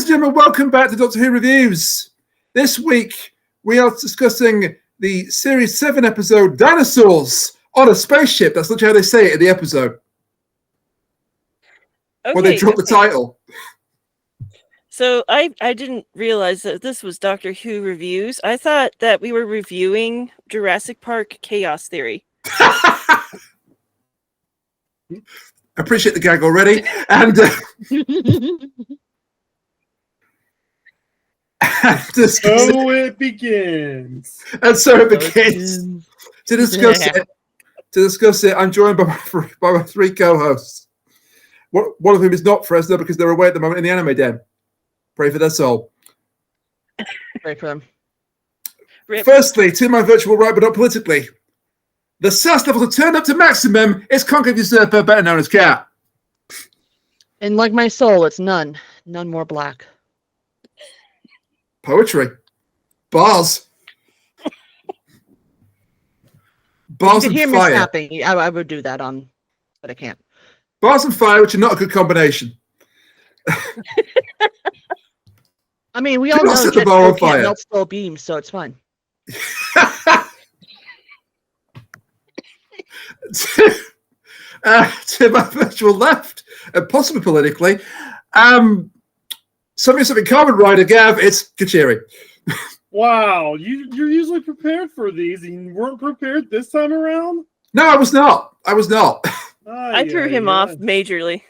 gentlemen, welcome back to Doctor Who Reviews. This week, we are discussing the Series 7 episode, Dinosaurs, on a Spaceship. That's literally how they say it in the episode. Okay, when they drop the title. So I didn't realize that this was Doctor Who Reviews. I thought that we were reviewing Jurassic Park Chaos Theory. I appreciate the gag already. And... so it begins. And so it begins. To discuss it, I'm joined by my three co-hosts. One of whom is not Frezno because they're away at the moment in the anime den. Pray for their soul. Pray for them. Firstly, to my virtual right, but not politically. The SAS levels are turned up to maximum. It's Concrete Usurper, better known as Cat. And like my soul, it's none. None more black. Poetry. Bars. Bars and you could hear fire. Me snapping. I would do that but I can't. Bars and fire, which are not a good combination. I mean, we all know the bar on fire. Can't melt slow beams, so it's fine. To my virtual left, and possibly politically, something common, Rider Gav, it's Kuchiri. Wow, you're usually prepared for these, and you weren't prepared this time around? No, I was not. I threw him off majorly.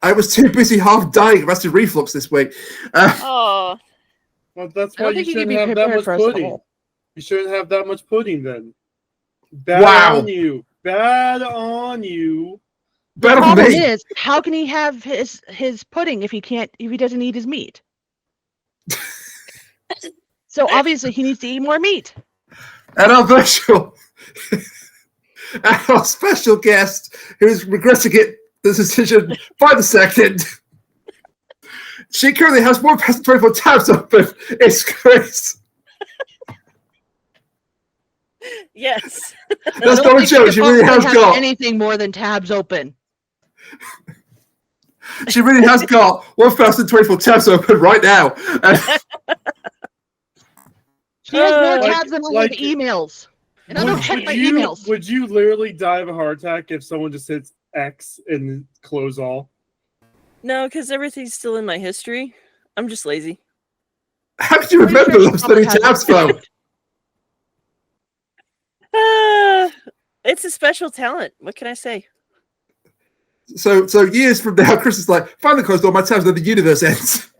I was too busy half dying of acid reflux this week. Oh. Well, that's why you shouldn't have that much pudding. You shouldn't have that much pudding then. Bad on you. Bad on you. The problem is, how can he have his pudding if he doesn't eat his meat? So obviously he needs to eat more meat. And our special guest, who is regretting the decision by the second. She currently has more past 24 tabs open. It's Kris. Yes. That's not a joke. She really has got anything more than tabs open. She really has got 1,024 tabs open right now. She has more tabs than all the emails. And I don't check my emails. Would you literally die of a heart attack if someone just hits X and close all? No, because everything's still in my history. I'm just lazy. How could you remember those 30 tabs, though? It's a special talent. What can I say? So years from now, Kris is like, finally closed all my tabs, then the universe ends.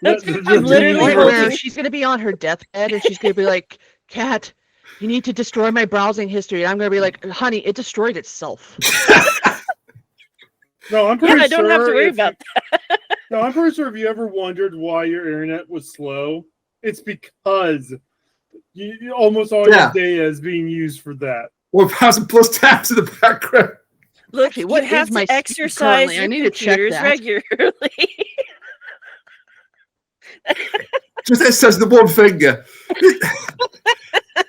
I'm literally she's going to be on her deathbed, and she's going to be like, Kat, you need to destroy my browsing history. And I'm going to be like, honey, it destroyed itself. No, I'm pretty sure. I don't have to worry about that. No, I'm pretty sure if you ever wondered why your internet was slow, it's because almost all your data is being used for that. 1,000 plus tabs in the background. Look, okay, what you have to exercise your computers regularly. Just it says the one finger.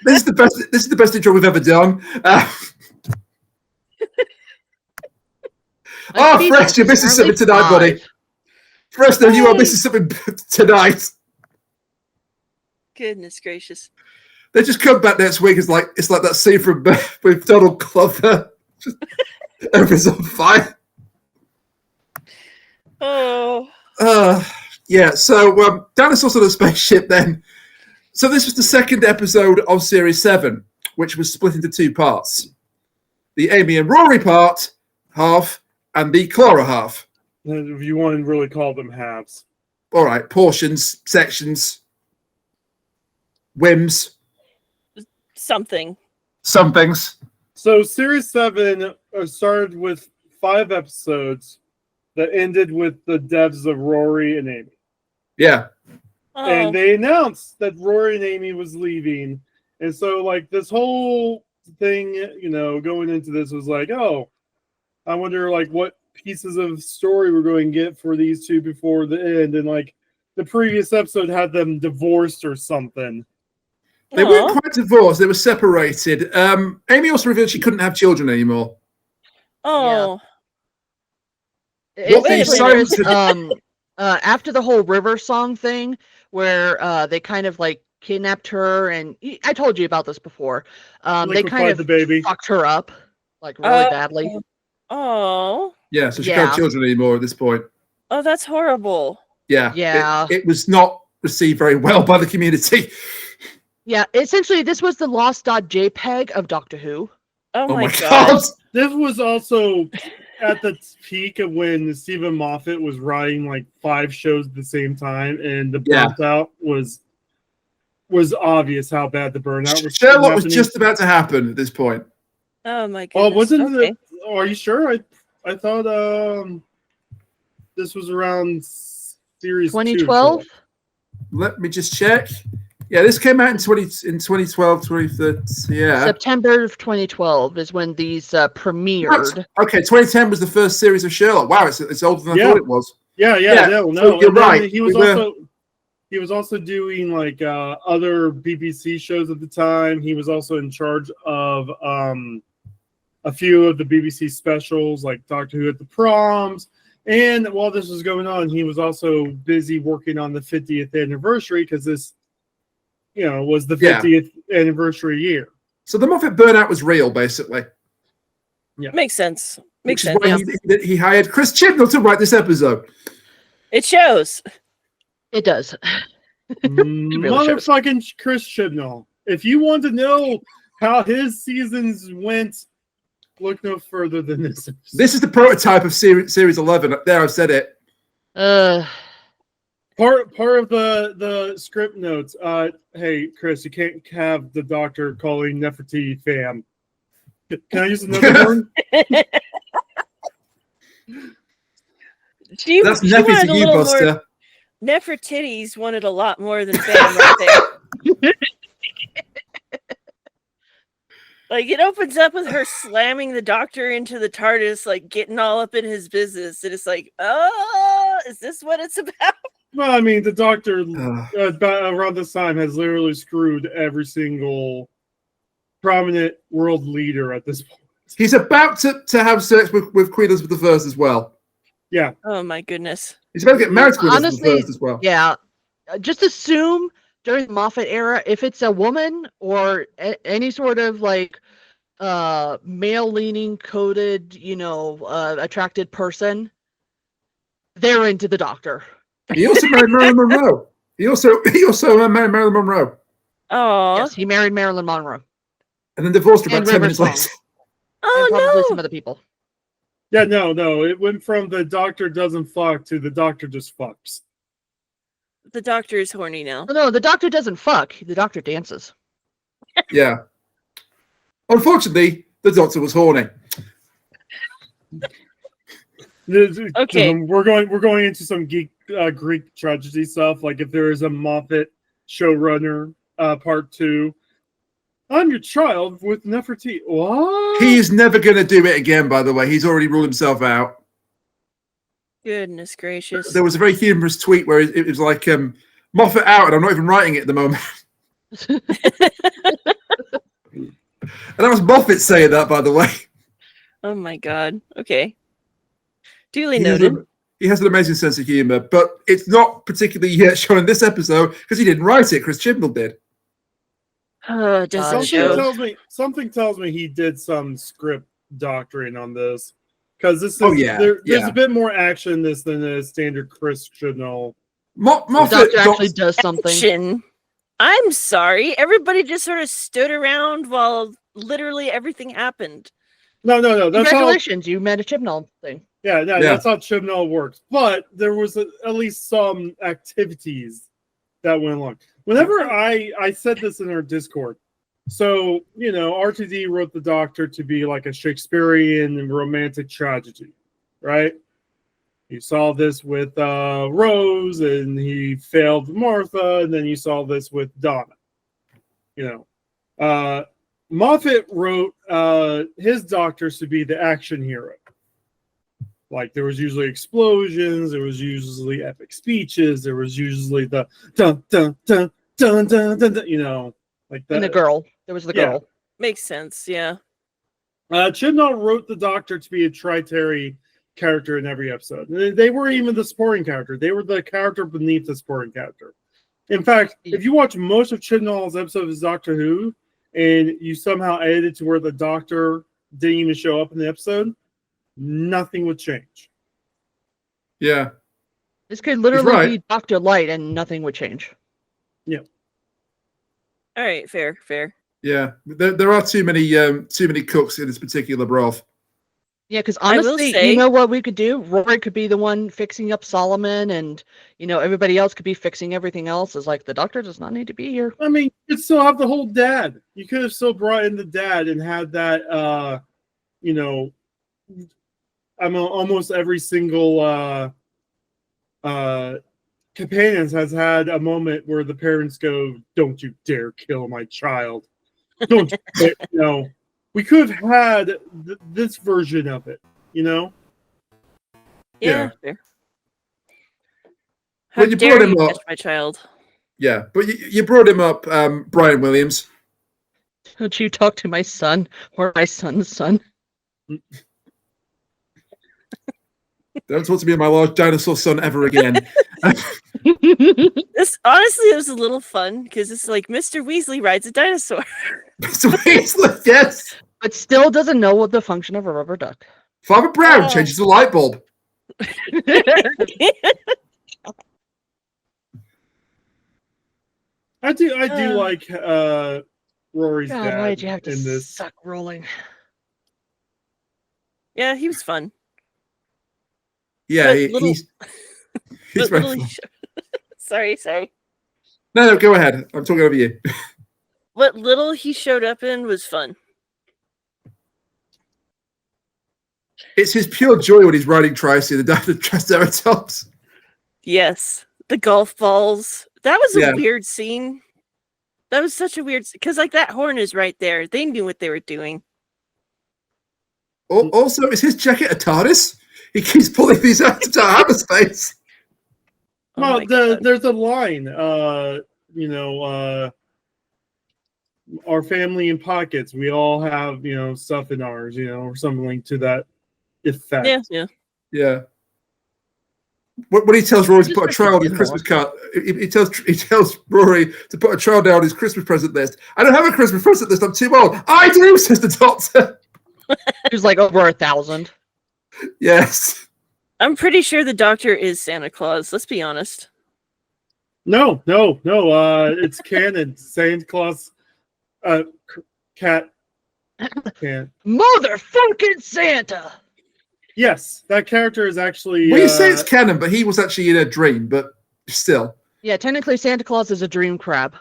This is the best intro we've ever done. Fresh, you're missing something tonight, buddy. Frezno, you are missing something tonight. Goodness gracious. They just come back next week. It's like that scene from with Donald Glover. Everything's on fire. Oh. Yeah, so Dinosaurs on a Spaceship then. So this was the second episode of Series 7, which was split into two parts. The Amy and Rory part, half, and the Clara half. If you want to really call them halves. All right, portions, sections, whims. Something. Some things. So Series 7 started with 5 episodes that ended with the deaths of Rory and Amy. Yeah. Oh. And they announced that Rory and Amy was leaving. And so, like, this whole thing, going into this was like, oh, I wonder, like, what pieces of story we're going to get for these two before the end. And, like, the previous episode had them divorced or something. They weren't quite divorced. They were separated. Amy also revealed she couldn't have children anymore. Oh. Yeah. after the whole River song thing, where they kind of like kidnapped her, and I told you about this before. They kind of the baby. fucked her up like really badly. Oh. Yeah, so she can't have children anymore at this point. Oh, that's horrible. Yeah. Yeah. It was not received very well by the community. Yeah, essentially, this was the lost.jpg of Doctor Who. Oh my god. God. This was also at the peak of when Stephen Moffat was writing like 5 shows at the same time, and the burnout was obvious how bad the burnout was. Sherlock was just about to happen at this point. Oh my goodness. Oh, wasn't the? Oh, are you sure? I thought this was around series 2012. Let me just check. Yeah, this came out in 2012, 2013. Yeah. September of 2012 is when these premiered. Okay, 2010 was the first series of Sherlock. Wow, it's older than I thought it was. No. So you're right. He was also doing like other BBC shows at the time. He was also in charge of a few of the BBC specials, like Doctor Who at the Proms. And while this was going on, he was also busy working on the 50th anniversary, because this, was the 50th anniversary year. So the Moffat burnout was real, basically. Yeah, makes sense. Which is why he hired Chris Chibnall to write this episode. It shows. It does. Motherfucking Chris Chibnall. If you want to know how his seasons went, look no further than this. This is the prototype of series 11. There, I've said it. Part of the script notes. Hey, Chris, you can't have the Doctor calling Nefertiti fam. Can I use another word? That's Neffy to you, Buster. Nefertiti's wanted a lot more than fam right there. Like, it opens up with her slamming the Doctor into the TARDIS, like getting all up in his business. And it's like, oh, is this what it's about? Well, I mean, the Doctor around this time has literally screwed every single prominent world leader at this point. He's about to have sex with Queen Elizabeth I as well. Yeah. Oh my goodness. He's about to get married to Queen Elizabeth I as well. Yeah. Just assume during the Moffat era, if it's a woman or any sort of like male-leaning, coded, attracted person, they're into the Doctor. He also married Marilyn Monroe. He also married Marilyn Monroe. Oh. Yes, he married Marilyn Monroe. And then divorced her about 10 minutes later. Oh, and probably some other people. Yeah, no. It went from the Doctor doesn't fuck to the Doctor just fucks. The Doctor is horny now. Oh, no, the Doctor doesn't fuck. The Doctor dances. Yeah. Unfortunately, the Doctor was horny. Okay. We're going into some Greek tragedy stuff. Like if there is a Moffat showrunner part 2. I'm your child with Nefertiti. What? He is never going to do it again, by the way. He's already ruled himself out. Goodness gracious. There was a very humorous tweet where it was like, Moffat out, and I'm not even writing it at the moment. And that was Moffat saying that, by the way. Oh my god. Okay. Duly noted. He has an amazing sense of humor, but it's not particularly yet shown in this episode because he didn't write it. Chris Chibnall did. Something tells me he did some script doctoring on this, because this is there's a bit more action in this than a standard Chris Chibnall. Moffat actually does something. Action. I'm sorry. Everybody just sort of stood around while literally everything happened. No. That's Congratulations, you met a Chibnall thing. Yeah, that's how Chibnall works. But there was at least some activities that went along. Whenever I said this in our Discord, so, RTD wrote the Doctor to be like a Shakespearean and romantic tragedy, right? You saw this with Rose, and he failed Martha, and then you saw this with Donna. Moffat wrote his Doctors to be the action hero. Like, there was usually explosions, there was usually epic speeches, there was usually the dun dun dun dun dun dun, dun like that. And the girl. There was the girl. Makes sense, yeah. Chibnall wrote the Doctor to be a tritary character in every episode. They weren't even the supporting character. They were the character beneath the supporting character. In fact, if you watch most of Chibnall's episodes of Doctor Who, and you somehow edited to where the Doctor didn't even show up in the episode, nothing would change. Yeah. This could literally be Dr. Light and nothing would change. Yeah. All right, fair. Yeah. There are too many cooks in this particular broth. Yeah, because honestly, you know what we could do? Rory could be the one fixing up Solomon, and everybody else could be fixing everything else. Is like the Doctor does not need to be here. I mean, you could still have the whole dad. You could have still brought in the dad and had that. Almost every single companions has had a moment where the parents go, "Don't you dare kill my child!" Don't we could have had this version of it, Yeah. Fair. How Well, you dare brought him you up. touch my child? Yeah, but you brought him up, Brian Williams. Don't you talk to my son or my son's son? Don't talk to me and my large dinosaur son ever again. This honestly, it was a little fun because it's like Mr. Weasley rides a dinosaur. Mr. Weasley, yes. But still doesn't know what the function of a rubber duck. Father Brown changes the light bulb. I do like Rory's God, dad why did you have to in this. suck rolling? Yeah, he was fun. Yeah, But he's But very little fun. sorry. No, go ahead. I'm talking over you. What little he showed up in was fun. It's his pure joy when he's riding Tricey, the Triceratops. Yes, the golf balls. That was a Yeah. weird scene. That was such a weird because like that horn is right there. They knew what they were doing. Also, is his jacket a TARDIS? He keeps pulling these out to hyperspace. Oh Well, my God. there's a line, our family in pockets. We all have, stuff in ours, or something to that effect. Yeah. Yeah. When he tells Rory to put a trowel on his Christmas card, he tells Rory to put a trowel down on his Christmas present list. I don't have a Christmas present list. I'm too old. I do, says the Doctor. He was like over 1,000. Yes. I'm pretty sure the Doctor is Santa Claus. Let's be honest. No. It's canon. Santa Claus, cat. Motherfucking Santa! Yes, that character is actually. Well, you say it's canon, but he was actually in a dream, but still. Yeah, technically Santa Claus is a dream crab.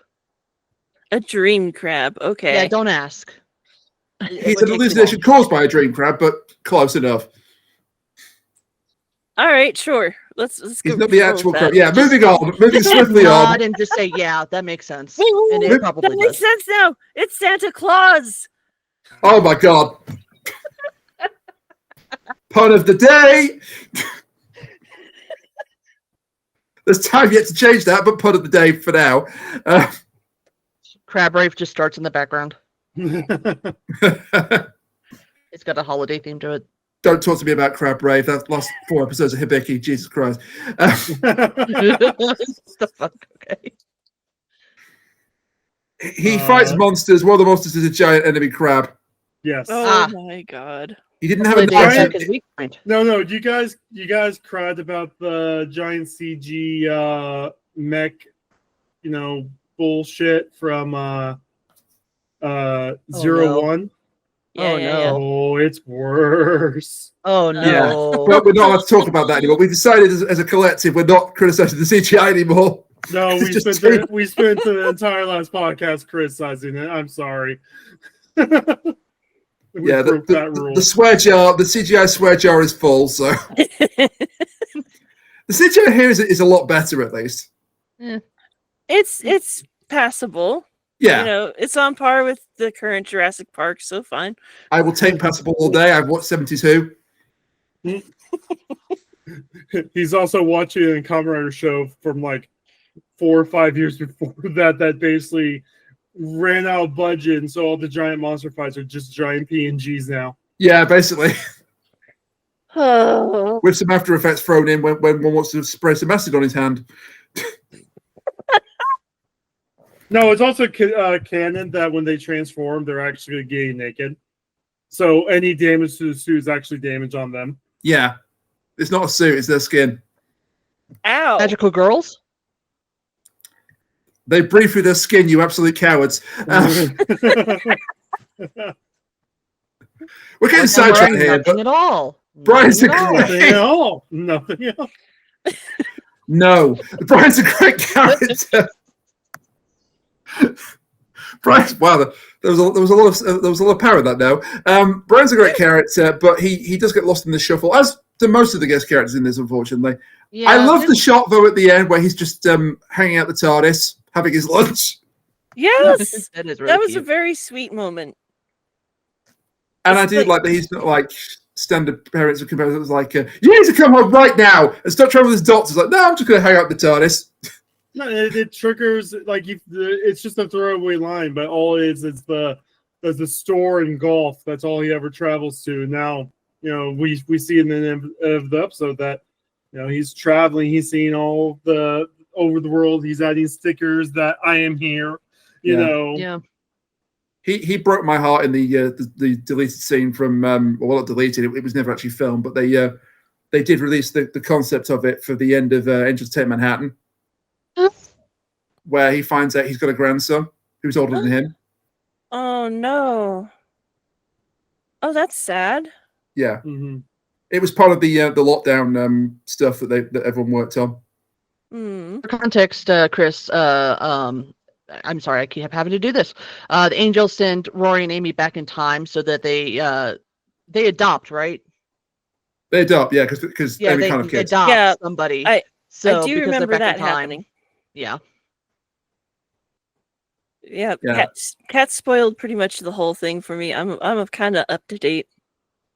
A dream crab. Okay. Yeah, don't ask. He's an hallucination caused by a dream crab, but close enough. All right, sure. Let's go. He's not the actual with that. crab. Yeah, moving swiftly Nod on. and just say, yeah, that makes sense. Wait, And wait, it probably that makes does. sense now. It's Santa Claus. Oh my God. Pun of the day. There's time yet to change that, but pun of the day for now. Crab Rave just starts in the background. It's got a holiday theme to it. Don't talk to me about Crab Rave. That last 4 episodes of Hibiki. Jesus Christ. The fuck? Okay. He fights monsters. One of the monsters is a giant enemy crab. Yes. Oh my God. He didn't have a Hopefully they knife. attack his weak point. No. You guys cried about the giant CG mech, bullshit from no. 01. Oh, no. Oh, it's worse. Oh no. Yeah. But we're not allowed to talk about that anymore. We decided as a collective we're not criticizing the CGI anymore. No, It's we just spent too- we spent the entire last podcast criticizing it. I'm sorry. We Yeah, broke that rule. the swear jar, the CGI swear jar is full, so the CGI here is a lot better at least. It's passable. Yeah, It's on par with the current Jurassic Park, so fine. I will take Passable all day. I've watched 72. He's also watching a Kamen Rider show from like 4 or 5 years before that basically ran out of budget, and so all the giant monster fights are just giant PNGs now. Yeah, basically. Oh. With some After Effects thrown in when one wants to spray some acid on his hand. No, it's also canon that when they transform, they're actually gay naked. So any damage to the suit is actually damage on them. Yeah. It's not a suit, it's their skin. Ow. Magical girls? They breathe through their skin, you absolute cowards. We're getting sidetracked here, Nothing but at all. Brian's a Nothing at all. Nothing great... at all. Nothing at all. No. Brian's a great character. Brian, wow, there was a lot of power in that now. Brian's a great character, but he does get lost in the shuffle, as do most of the guest characters in this, unfortunately. Yeah, I love the shot though at the end where he's just hanging out the TARDIS, having his lunch. Yes. that is really That was cute. a very sweet moment. And I do like that he's not like standard parents of comparison. It's like, you need to come home right now and stop traveling with his doctors. Like, no, I'm just going to hang out the TARDIS. No, it triggers like it's just a throwaway line, but all it is the store and golf. That's all he ever travels to. Now, we see in the end of the episode that he's traveling. He's seeing all the over the world. He's adding stickers that I am here. Yeah. He broke my heart in the deleted scene from well, not deleted. It was never actually filmed, but they did release the concept of it for the end of Angels Take Manhattan. Where he finds out he's got a grandson who's older than him. Oh no. Oh, that's sad. Yeah. Mm-hmm. It was part of the lockdown stuff that everyone worked on. Mm. For context, Chris, I'm sorry, I keep having to do this. The angels send Rory and Amy back in time so that they adopt, right? They adopt, yeah, because Yeah, Amy they kind of kids. adopt somebody. I So do because they're remember back that in time, happening. Yeah. Yeah, Yeah. Cat spoiled pretty much the whole thing for me. I'm kind of up to date.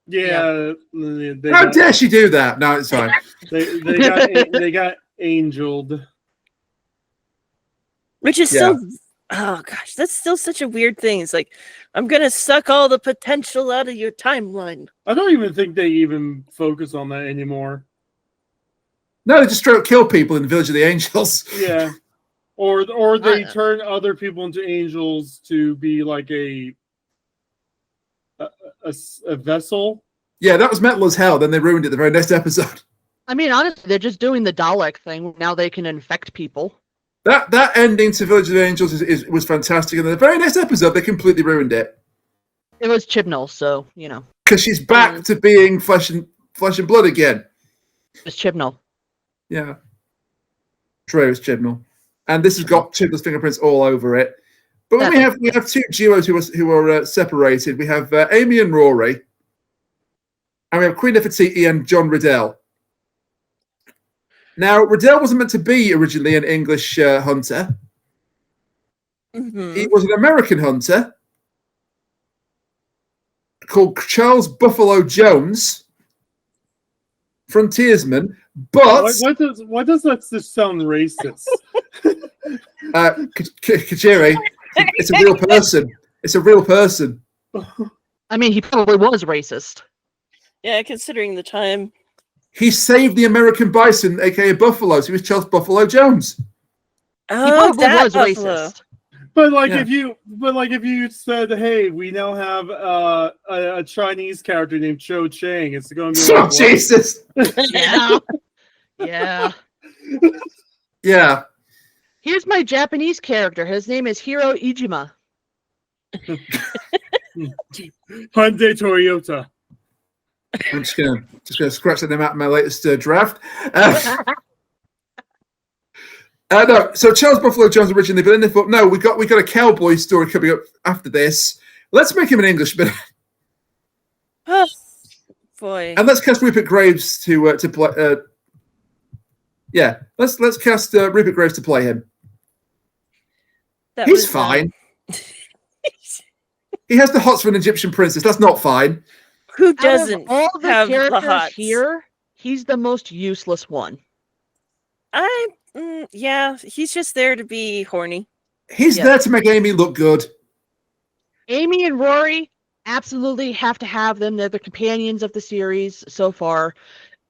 Yeah. How dare she do that? No, it's fine. They got angeled. Which is still, oh gosh, that's still such a weird thing. It's like, I'm gonna suck all the potential out of your timeline. I don't even think they even focus on that anymore. No, they just straight up kill people in the Village of the Angels. Yeah. Or they turn other people into angels to be like a vessel. Yeah, that was metal as hell. Then they ruined it the very next episode. I mean, honestly, they're just doing the Dalek thing. Now they can infect people. That ending to Village of the Angels was fantastic. And the very next episode, they completely ruined it. It was Chibnall, so, Because she's back to being flesh and blood again. It's Chibnall. Yeah. True, it's Chibnall. And this has got Chibnall's fingerprints all over it. But when we have two duos who are separated. We have Amy and Rory. And we have Queen Nefertiti and John Riddell. Now, Riddell wasn't meant to be originally an English hunter. Mm-hmm. He was an American hunter called Charles Buffalo Jones, frontiersman. But why does that just sound racist? Kuchiri, it's a real person. It's a real person. I mean, he probably was racist. Yeah, considering the time. He saved the American bison, aka buffalo. So he was Charles Buffalo Jones. Oh, He probably that was buffalo. racist. But if you said, hey, we now have a Chinese character named Cho Chang, it's going to be Oh, like, Jesus. Yeah. Yeah. Yeah. Here's my Japanese character. His name is Hiro Ijima. Hyundai Toyota. I'm just gonna scratch that name out of my latest draft. No, so Charles Buffalo Jones originally, but then they thought, no, we got a cowboy story coming up after this. Let's make him an Englishman, Oh, boy. and let's cast Rupert Graves to play. Yeah, let's cast Rupert Graves to play him. That He's was, fine. He has the hots for an Egyptian princess. That's not fine. Who Out doesn't of all the have the characters hots? here, he's the most useless one. Yeah, he's just there to be horny. He's Yeah. there to make Amy look good. Amy and Rory Absolutely have to have them. They're the companions of the series so far.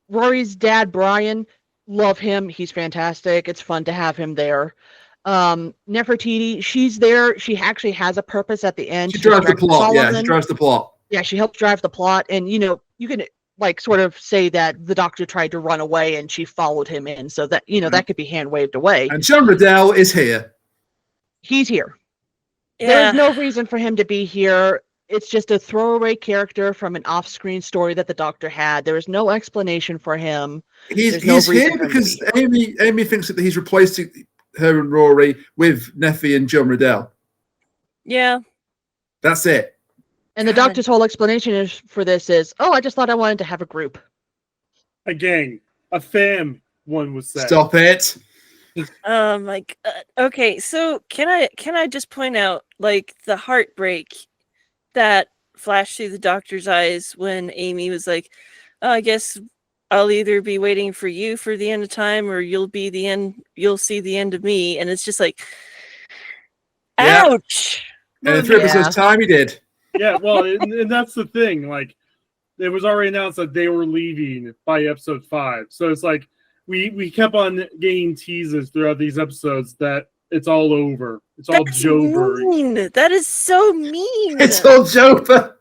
Rory's dad, Brian, love him. He's fantastic. It's fun to have him there. Nefertiti, she's there. She actually has a purpose at the end. She drives the plot. Yeah, she Solomon. drives the plot. Yeah, she helps drive the plot. And, you can like sort of say that the Doctor tried to run away and she followed him in. So that, that could be hand waved away. And John Riddell is here. He's here. Yeah. There's no reason for him to be here. It's just a throwaway character from an off-screen story that the Doctor had. There is no explanation for him. He's here because Amy thinks that he's replacing her and Rory with Neffy and John Riddell. Yeah. That's it. And the Doctor's whole explanation for this is, I just thought I wanted to have a group. A gang. A fam, one would say. Stop it. Oh my God. Okay, so can I just point out like the heartbreak that flashed through the Doctor's eyes when Amy was like, I guess I'll either be waiting for you for the end of time or you'll see the end of me. And it's just like, ouch. And in 3 episodes time he did. Yeah, well, and that's the thing. Like, it was already announced that they were leaving by episode 5. So it's like we kept on getting teases throughout these episodes that it's all over. It's all Joburg. That is so mean. It's all Joburg.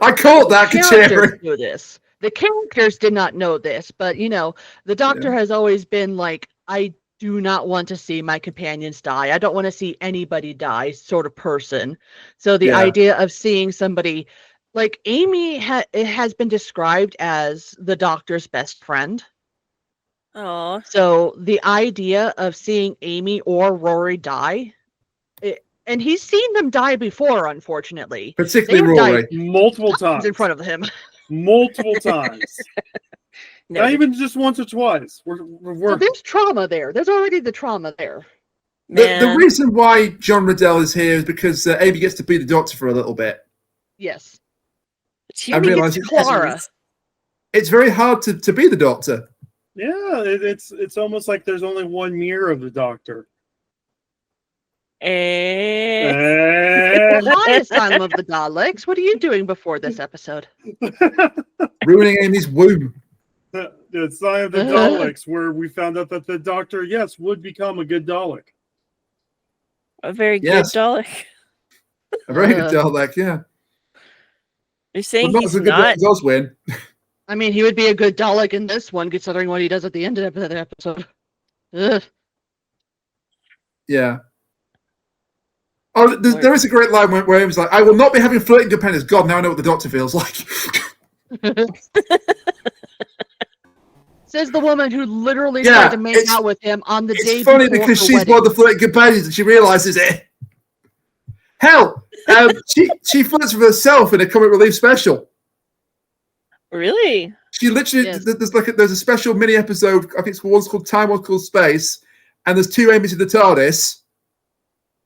I called that Kuchiri. Know this. The characters did not know this, but the Doctor has always been like, I do not want to see my companions die. I don't want to see anybody die, sort of person. So the idea of seeing somebody like Amy has been described as the Doctor's best friend. Oh, so the idea of seeing Amy or Rory die, and he's seen them die before, unfortunately. Particularly Rory. Multiple times. In front of him. Multiple times. no. Not even just once or twice. Well, there's trauma there. There's already the trauma there. The reason why John Riddell is here is because Amy gets to be the Doctor for a little bit. Yes. I realize it's very hard to be the Doctor. Yeah, it's almost like there's only one mirror of the Doctor. The highest time of the Daleks. What are you doing before this episode? Ruining Amy's womb. The sign of the Daleks, where we found out that the Doctor, would become a good Dalek. A very good Dalek. A very good Dalek, yeah. You're saying he's not? Does win. I mean, he would be a good Dalek in this one, considering what he does at the end of the episode. Ugh. Yeah. Oh, there is a great line where he was like, I will not be having flirting companions. God, now I know what the Doctor feels like. Says the woman who literally tried to make out with him on the day before. It's funny because she's one of the flirting companions and she realizes it. Hell, she flirts with herself in a comic relief special. Really? She literally there's a special mini episode. I think one's called Time, one's called Space, and there's 2 Amy's in the TARDIS.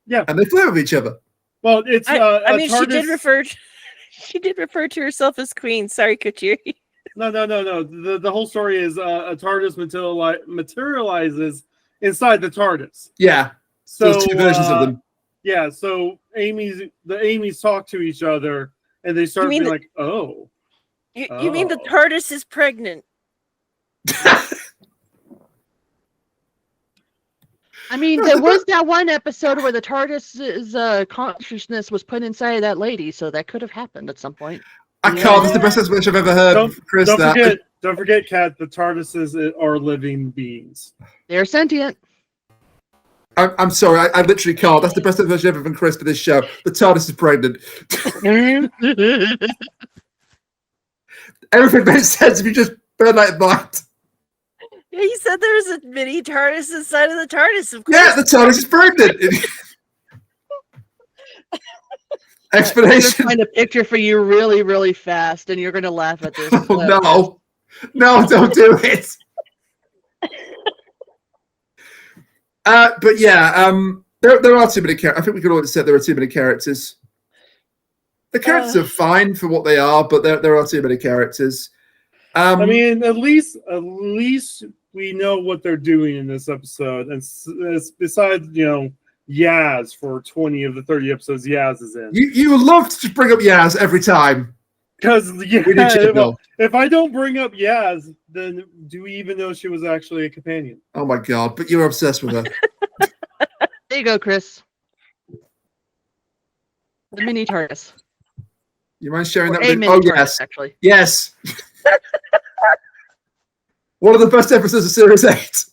Yeah, and they flirt with each other. Well, it's. I mean, she did refer to herself as Queen. Sorry, Kuchiri. No. The whole story is a TARDIS materializes inside the TARDIS. Yeah. So there's 2 versions of them. Yeah. So the Amy's talk to each other, and they start being like, "Oh." You mean the TARDIS is pregnant? I mean, there was that one episode where the TARDIS's consciousness was put inside that lady, so that could have happened at some point. I can't. That's the best explanation I've ever heard, Chris. Don't forget, Kat, the TARDISes are living beings. They're sentient. I'm sorry, I literally can't. That's the best explanation ever from Chris for this show. The TARDIS is pregnant. Everything makes sense if you just burn that in mind. Yeah, he said there was a mini TARDIS inside of the TARDIS. Of course. Yeah, the TARDIS is pregnant. Explanation. I'm trying to picture for you really, really fast, and you're going to laugh at this. Oh, no, don't do it. But yeah, there are too many characters. I think we could already say there are too many characters. The characters are fine for what they are, but there are too many characters. I mean, at least we know what they're doing in this episode, and besides, Yaz for 20 of the 30 episodes Yaz is in. You love to bring up Yaz every time. Because We do Chibnall. if I don't bring up Yaz, then do we even know she was actually a companion? Oh my god! But you're obsessed with her. There you go, Chris. The mini TARDIS. You mind sharing Or that a with? mini Oh TARDIS, yes, actually. yes. One of the best episodes of Series 8.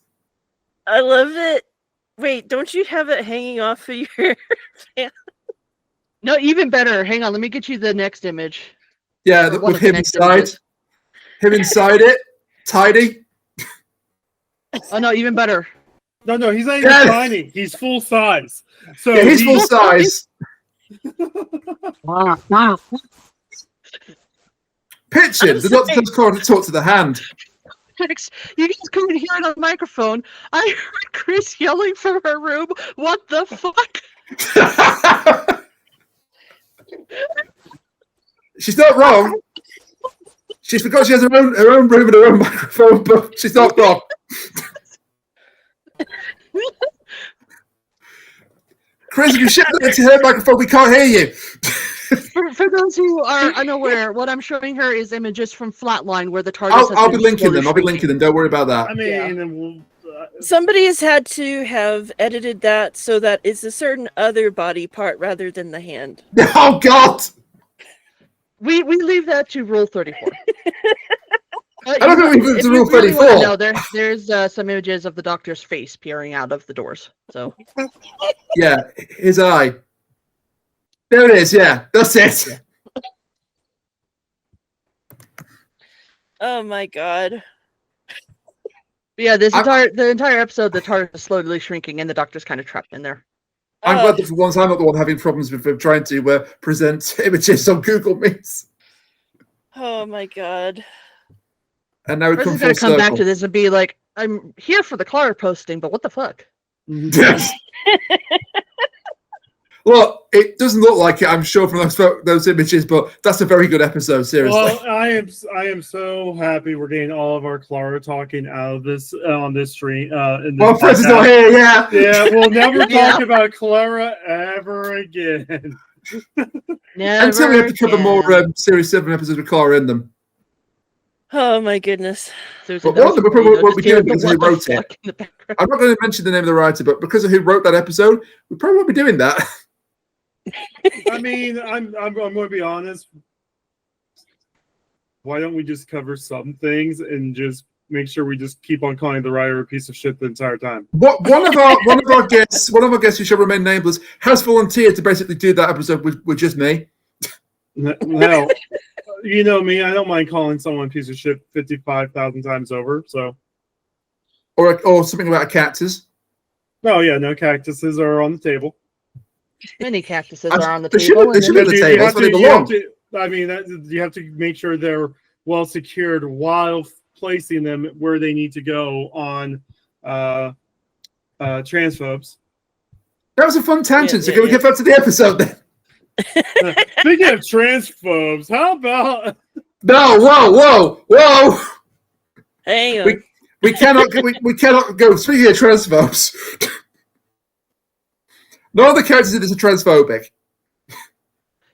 I love it. Wait, don't you have it hanging off of your fan? No, even better. Hang on, let me get you the next image. Yeah, Or one with of the him next inside. images. Him inside it, tidy. Oh no, even better. No, he's not even Yes. tiny. He's full size. So Yeah, he's full size. Picture. The doctor comes forward to talk to the hand. You guys couldn't hear it on the microphone. I heard Chris yelling from her room, "What the fuck?" She's not wrong. She's forgot she has her own room and her own microphone, but she's not wrong. Chris, if you shout it to her microphone, we can't hear you. For those who are unaware, what I'm showing her is images from Flatline where the TARDIS has I'll be been linking them. I'll be slowly linking them. Don't worry about that. I mean, Somebody has had to have edited that so that it's a certain other body part rather than the hand. Oh God! We leave that to Rule 34. I don't know if it's you Rule really wanna 34. know, there's some images of the Doctor's face peering out of the doors. So Yeah, his eye. There it is. Yeah, that's it. Oh my god. but yeah, the entire episode, the TARDIS is slowly shrinking and the Doctor's kind of trapped in there. I'm glad that for once I'm not the one having problems with trying to present images on Google Meets. Oh my god. And now we Chris come is full gonna come back circle. to this and be like, "I'm here for the Clara posting, but what the fuck?" Yes. Look, it doesn't look like it, I'm sure, from those images, but that's a very good episode, seriously. well, I am so happy we're getting all of our Clara talking out of this on this stream. In this Well, Fred's podcast. not here, yeah. Yeah, we'll never Yeah. talk about Clara ever again. Never Until we have to cover more again. Series 7 episodes with Clara in them. Oh my goodness. Seriously, But that one of was them funny, will though, probably just hearing be doing the because who what the wrote it. fuck in the background. I'm not going to mention the name of the writer, but because of who wrote that episode, we probably won't be doing that. I mean, I'm going to be honest. Why don't we just cover some things and just make sure we just keep on calling the writer a piece of shit the entire time? One of our guests who shall remain nameless, has volunteered to basically do that episode with just me. Hell, you know me. I don't mind calling someone a piece of shit 55,000 times over. So, Or something about a cactus. oh yeah, no cactuses are on the table. Many cactuses are on the They table. should be on the You table. have That's where they to- belong. I mean, you have to make sure they're well secured while placing them where they need to go on transphobes. That was a fun tangent. So Yeah, can we yeah. get back to the episode then? Speaking of transphobes, how about No, whoa! Hang on. We cannot go. Speaking of transphobes, none of the characters in this are transphobic.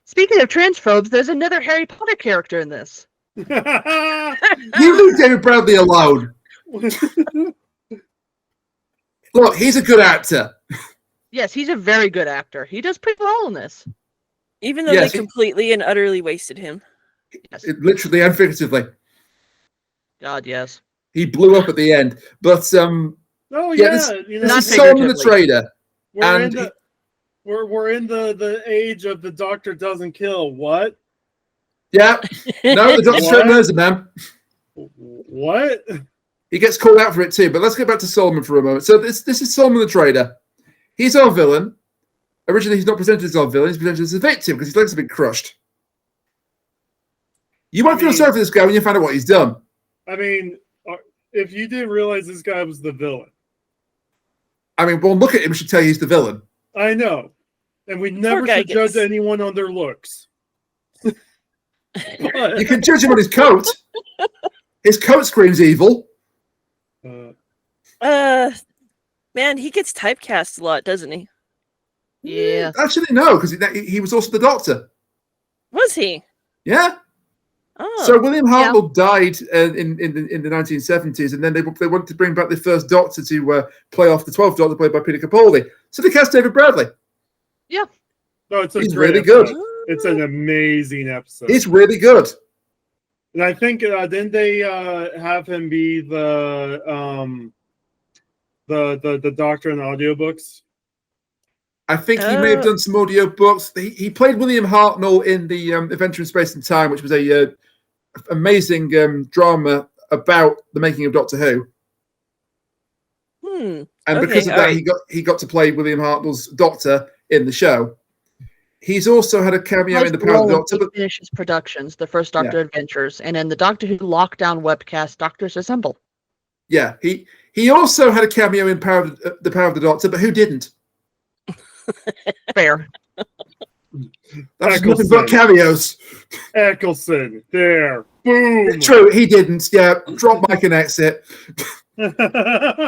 Speaking of transphobes, there's another Harry Potter character in this. You leave David Bradley alone. Look, he's a good actor. Yes, he's a very good actor. He does pretty well in this. Even though Yes, they completely and utterly wasted him. Yes. Literally and figuratively. God, yes. He blew up at the end. But Oh Yeah, yeah, this- you this know, Not is Solomon the figuratively. Trader. we're in and the we're in the age of the doctor doesn't kill. What? Yeah. No, the Doctor What? straight murders him, man. What? He gets called out for it too. But let's get back to Solomon for a moment. So this is Solomon the Trader. He's our villain. Originally, he's not presented as our villain. He's presented as a victim because his legs have been crushed. You won't feel mean- sorry for this guy when you find out what he's done. I mean, if you didn't realize this guy was the villain, I mean, well, look at him. We should tell you he's the villain. I know, and we never guy should judge gets- anyone on their looks. You But, can judge him on his coat. His coat screams evil. uh, Man, he gets typecast a lot, doesn't he? Yeah. Actually, no, because he was also the Doctor. Was he? Yeah. Oh. So William Hartnell died in the 1970s, and then they wanted to bring back the first Doctor to play off the 12th Doctor, played by Peter Capaldi. So they cast David Bradley. Yeah. No, He's really good. It's an amazing episode. He's really good. And I think didn't they have him be the Doctor in audiobooks? I think he may have done some audio books. He played William Hartnell in the Adventure in Space and Time, which was a amazing drama about the making of Doctor Who. And because of that, he got to play William Hartnell's Doctor in the show. He's also had a cameo in the Power of the Doctor. He finishes productions, the first Doctor Adventures, and in the Doctor Who Lockdown webcast, Doctors Assemble. Yeah, he also had a cameo in the Power of the Doctor, but who didn't? Fair. That's nothing but cameos. Eccleston, there, boom. True, he didn't. Yeah, drop mic and exit.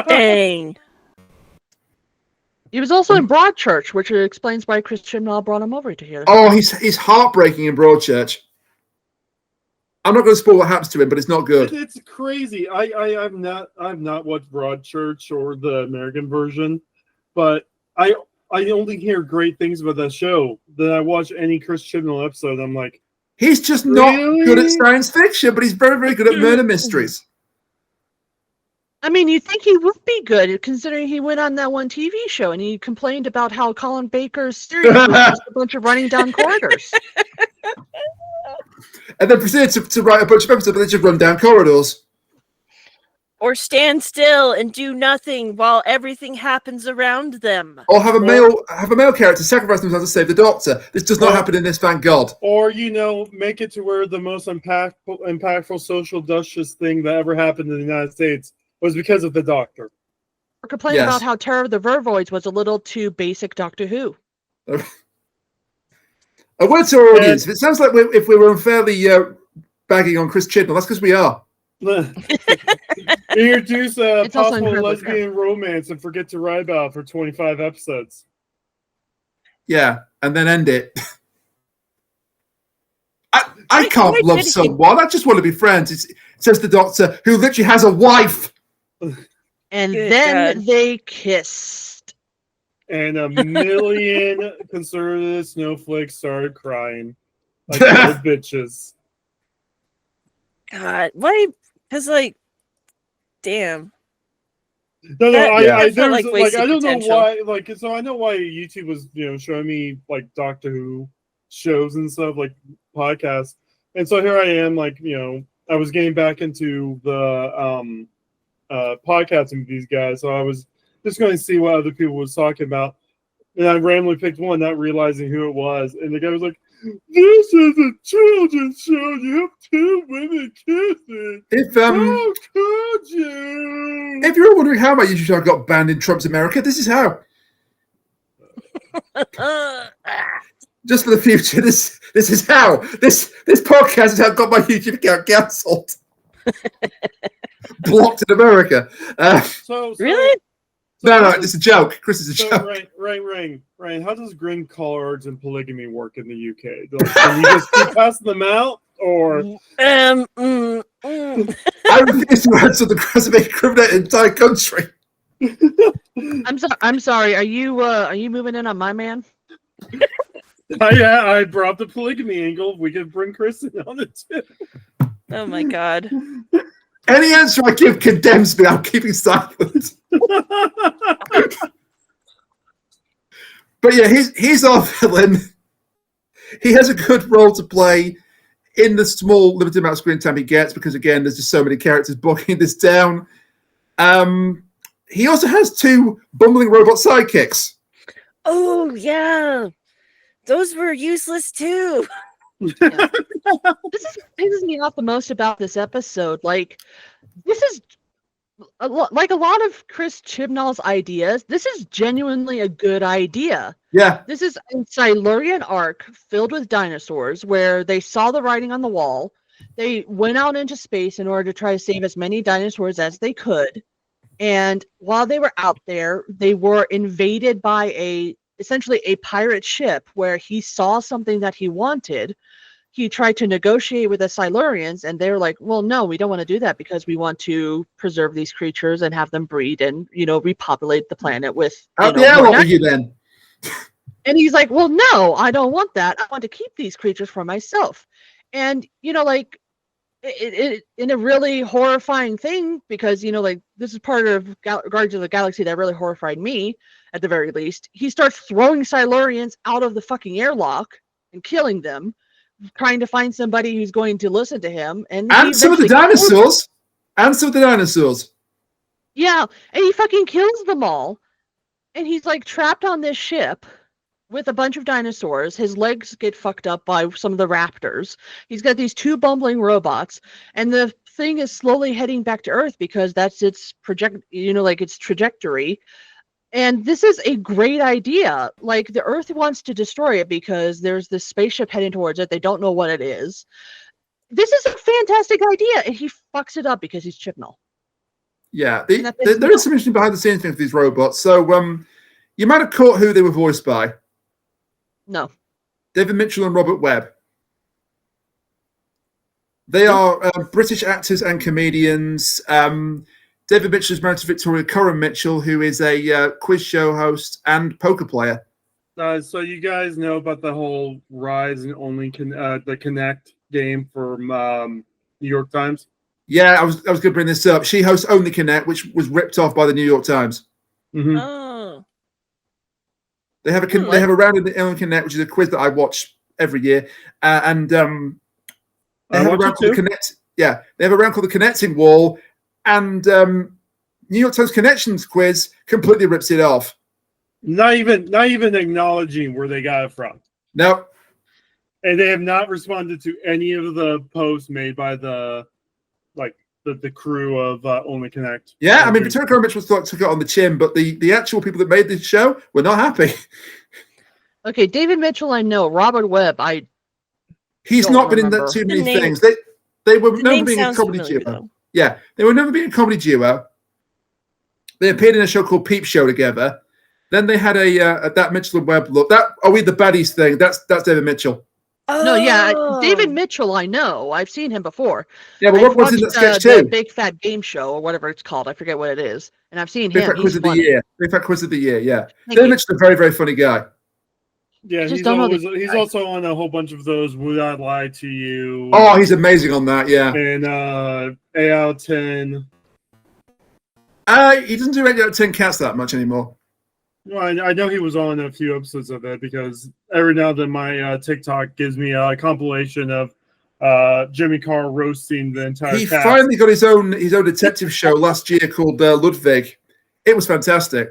Dang. He was also in Broadchurch, which explains why Chris Chibnall brought him over to here. Oh, he's heartbreaking in Broadchurch. I'm not going to spoil what happens to him, but it's not good. It's crazy. I've not watched Broadchurch or the American version, but I only hear great things about that show. Then I watch any Chris Chibnall episode, I'm like, he's just not good at science fiction, but he's very, very good at murder mysteries. I mean, you'd think he would be good, considering he went on that one TV show and he complained about how Colin Baker's series was just a bunch of running down corridors. And then proceeded to write a bunch of episodes, but they just run down corridors. Or stand still and do nothing while everything happens around them. Or have a male character sacrifice themselves to save the Doctor. This does not happen in this, thank God. Or, make it to where the most impactful social justice thing that ever happened in the United States was because of the Doctor. Or complain about how Terror of the Vervoids was a little too basic Doctor Who. A word to our audience. If it sounds like if we were unfairly bagging on Chris Chibnall, that's because we are. Introduce a possible lesbian romance and forget to write about for 25 episodes. Yeah, and then end it. I can't love someone. I just want to be friends. It says the Doctor, who literally has a wife. And then they kissed. And a million conservative snowflakes started crying like little bitches. God, why? Because, damn. No, I don't know potential. why. So I know why YouTube was, showing me Doctor Who shows and stuff, podcasts. And so here I am, I was getting back into the podcasting with these guys. So I was just going to see what other people was talking about. And I randomly picked one, not realizing who it was. And the guy was like, "This is a children's show. You have two women kissing. How could you?" If you're wondering how my YouTube channel got banned in Trump's America, this is how. Just for the future, this is how. This podcast is how I got my YouTube account cancelled. Blocked in America. Really? No, it's a joke. Chris is a joke. Ryan, how does green cards and polygamy work in the UK? Can you just keep passing them out, or? I refuse to answer the question of criminate an entire country. I'm sorry. Are you moving in on my man? I brought the polygamy angle. We could bring Kris in on it too. Oh my God. Any answer I give condemns me. I'm keeping silent. But yeah, he's our villain. He has a good role to play in the small, limited amount of screen time he gets, because again, there's just so many characters bogging this down. He also has two bumbling robot sidekicks. Oh yeah, those were useless too. Yeah. This is what pisses me off the most about this episode. This is like a lot of Chris Chibnall's ideas. This is genuinely a good idea. Yeah. This is a Silurian arc filled with dinosaurs where they saw the writing on the wall. They went out into space in order to try to save as many dinosaurs as they could. And while they were out there, they were invaded by a essentially a pirate ship where he saw something that he wanted. He tried to negotiate with the Silurians, and they were like, well, no, we don't want to do that because we want to preserve these creatures and have them breed and, repopulate the planet with. Out the airlock with you then. And he's like, well, no, I don't want that. I want to keep these creatures for myself. And, it in a really horrifying thing, because, this is part of Guardians of the Galaxy that really horrified me, at the very least. He starts throwing Silurians out of the fucking airlock and killing them, trying to find somebody who's going to listen to him. And some of the dinosaurs. And some of the dinosaurs. Yeah, and he fucking kills them all. And he's like trapped on this ship with a bunch of dinosaurs. His legs get fucked up by some of the raptors. He's got these 2 bumbling robots, and the thing is slowly heading back to Earth because that's its its trajectory. And this is a great idea. Like, the Earth wants to destroy it because there's this spaceship heading towards it. They don't know what it is. This is a fantastic idea, and he fucks it up because he's Chibnall. Yeah, there is some interesting behind the scenes things with these robots. So, you might have caught who they were voiced by. No. David Mitchell and Robert Webb. They are British actors and comedians. David Mitchell is married to Victoria Coren Mitchell, who is a quiz show host and poker player. So you guys know about the whole Rise and Only the Connect game from New York Times? Yeah, I was going to bring this up. She hosts Only Connect, which was ripped off by the New York Times. Mm-hmm. Oh. They have a round in the Only Connect, which is a quiz that I watch every year, and they have a round called the Connect. Yeah, they have a round called the Connecting Wall, and New York Times Connections quiz completely rips it off. Not even acknowledging where they got it from. No. And they have not responded to any of the posts made by the crew of Only Connect. Yeah, I mean, Victoria Coren Mitchell took it on the chin, but the actual people that made this show were not happy. Okay, David Mitchell, I know. Robert Webb, he's not been in that too many things. They were never being a comedy duo. Though. Yeah, they were never being a comedy duo. They appeared in a show called Peep Show together. Then they had a That Mitchell and Webb look. That Are We the Baddies thing. That's David Mitchell. Oh. No, yeah, David Mitchell, I know. I've seen him before. Yeah, but what was in that sketch the too? Big Fat Game Show, or whatever it's called. I forget what it is. And I've seen Big him. Fat Quiz of the Year. Big Fat Quiz of the Year, yeah. David Mitchell's a very, very funny guy. Yeah, he's also on a whole bunch of those Would I Lie to You? Oh, he's amazing on that, yeah. And 8 out of 10. He doesn't do 8 out of 10 Cats that much anymore. Well, I know he was on a few episodes of it because every now and then my TikTok gives me a compilation of Jimmy Carr roasting the entire cast. He finally got his own detective show last year called Ludwig. It was fantastic.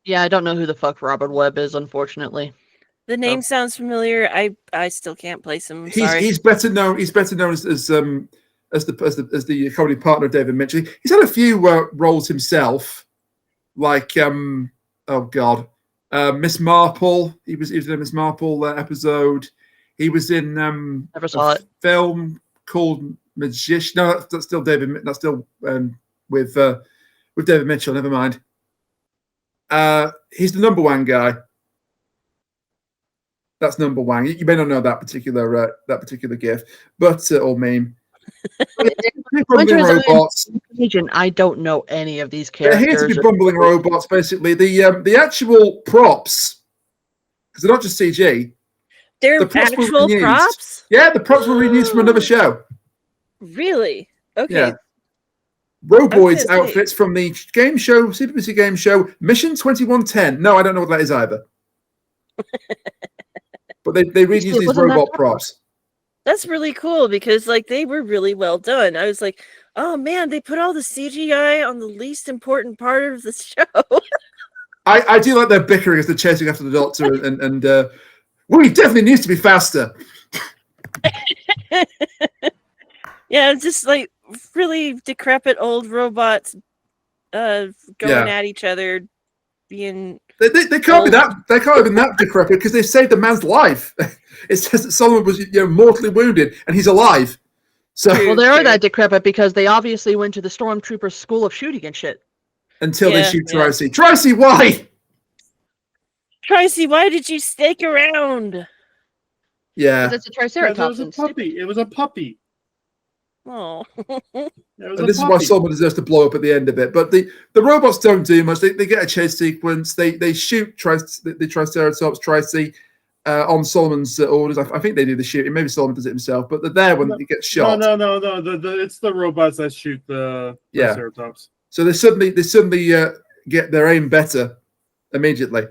Yeah, I don't know who the fuck Robert Webb is, unfortunately. The name sounds familiar. I still can't place him. He's better known. He's better known as the comedy partner of David Mitchell. He's had a few roles himself, like Miss Marple. He was in a Miss Marple episode. He was in Never saw it. Film called Magician. No, that's still David. That's still with David Mitchell. Never mind. He's the number one guy. That's number one. You may not know that particular gif, but or meme. Robots. I don't know any of these characters. They're here to be bumbling robots, basically. The actual props, because they're not just CG. They're actual props? Yeah, the props were reused from another show. Really? Okay. Yeah. Roboids outfits from the game show, CBBC game show, Mission 2110. No, I don't know what that is either. But they reused these robot props. That's really cool because they were really well done. I was like, oh man, they put all the CGI on the least important part of the show. I do like their bickering as they're chasing after the doctor and we definitely needs to be faster. Yeah, just really decrepit old robots going at each other, being they can't be that they can't have been that decrepit because they saved a man's life. It says that Solomon was mortally wounded and he's alive. So they are that decrepit because they obviously went to the Stormtroopers school of shooting and shit. Until they shoot Tricey. Tricey, why? Tracy, why did you stake around? Yeah. Because it's a Because triceratops. it was a and stupid. puppy. It was a puppy. Oh. It was And a this is why puppy. Solomon deserves to blow up at the end of it. But the robots don't do much. They get a chase sequence. They shoot the Triceratops, Tracy, on Solomon's orders. I think they do the shooting. Maybe Solomon does it himself. But they're there when he gets shot. No. It's the robots that shoot the Yeah. Triceratops. So they suddenly get their aim better immediately.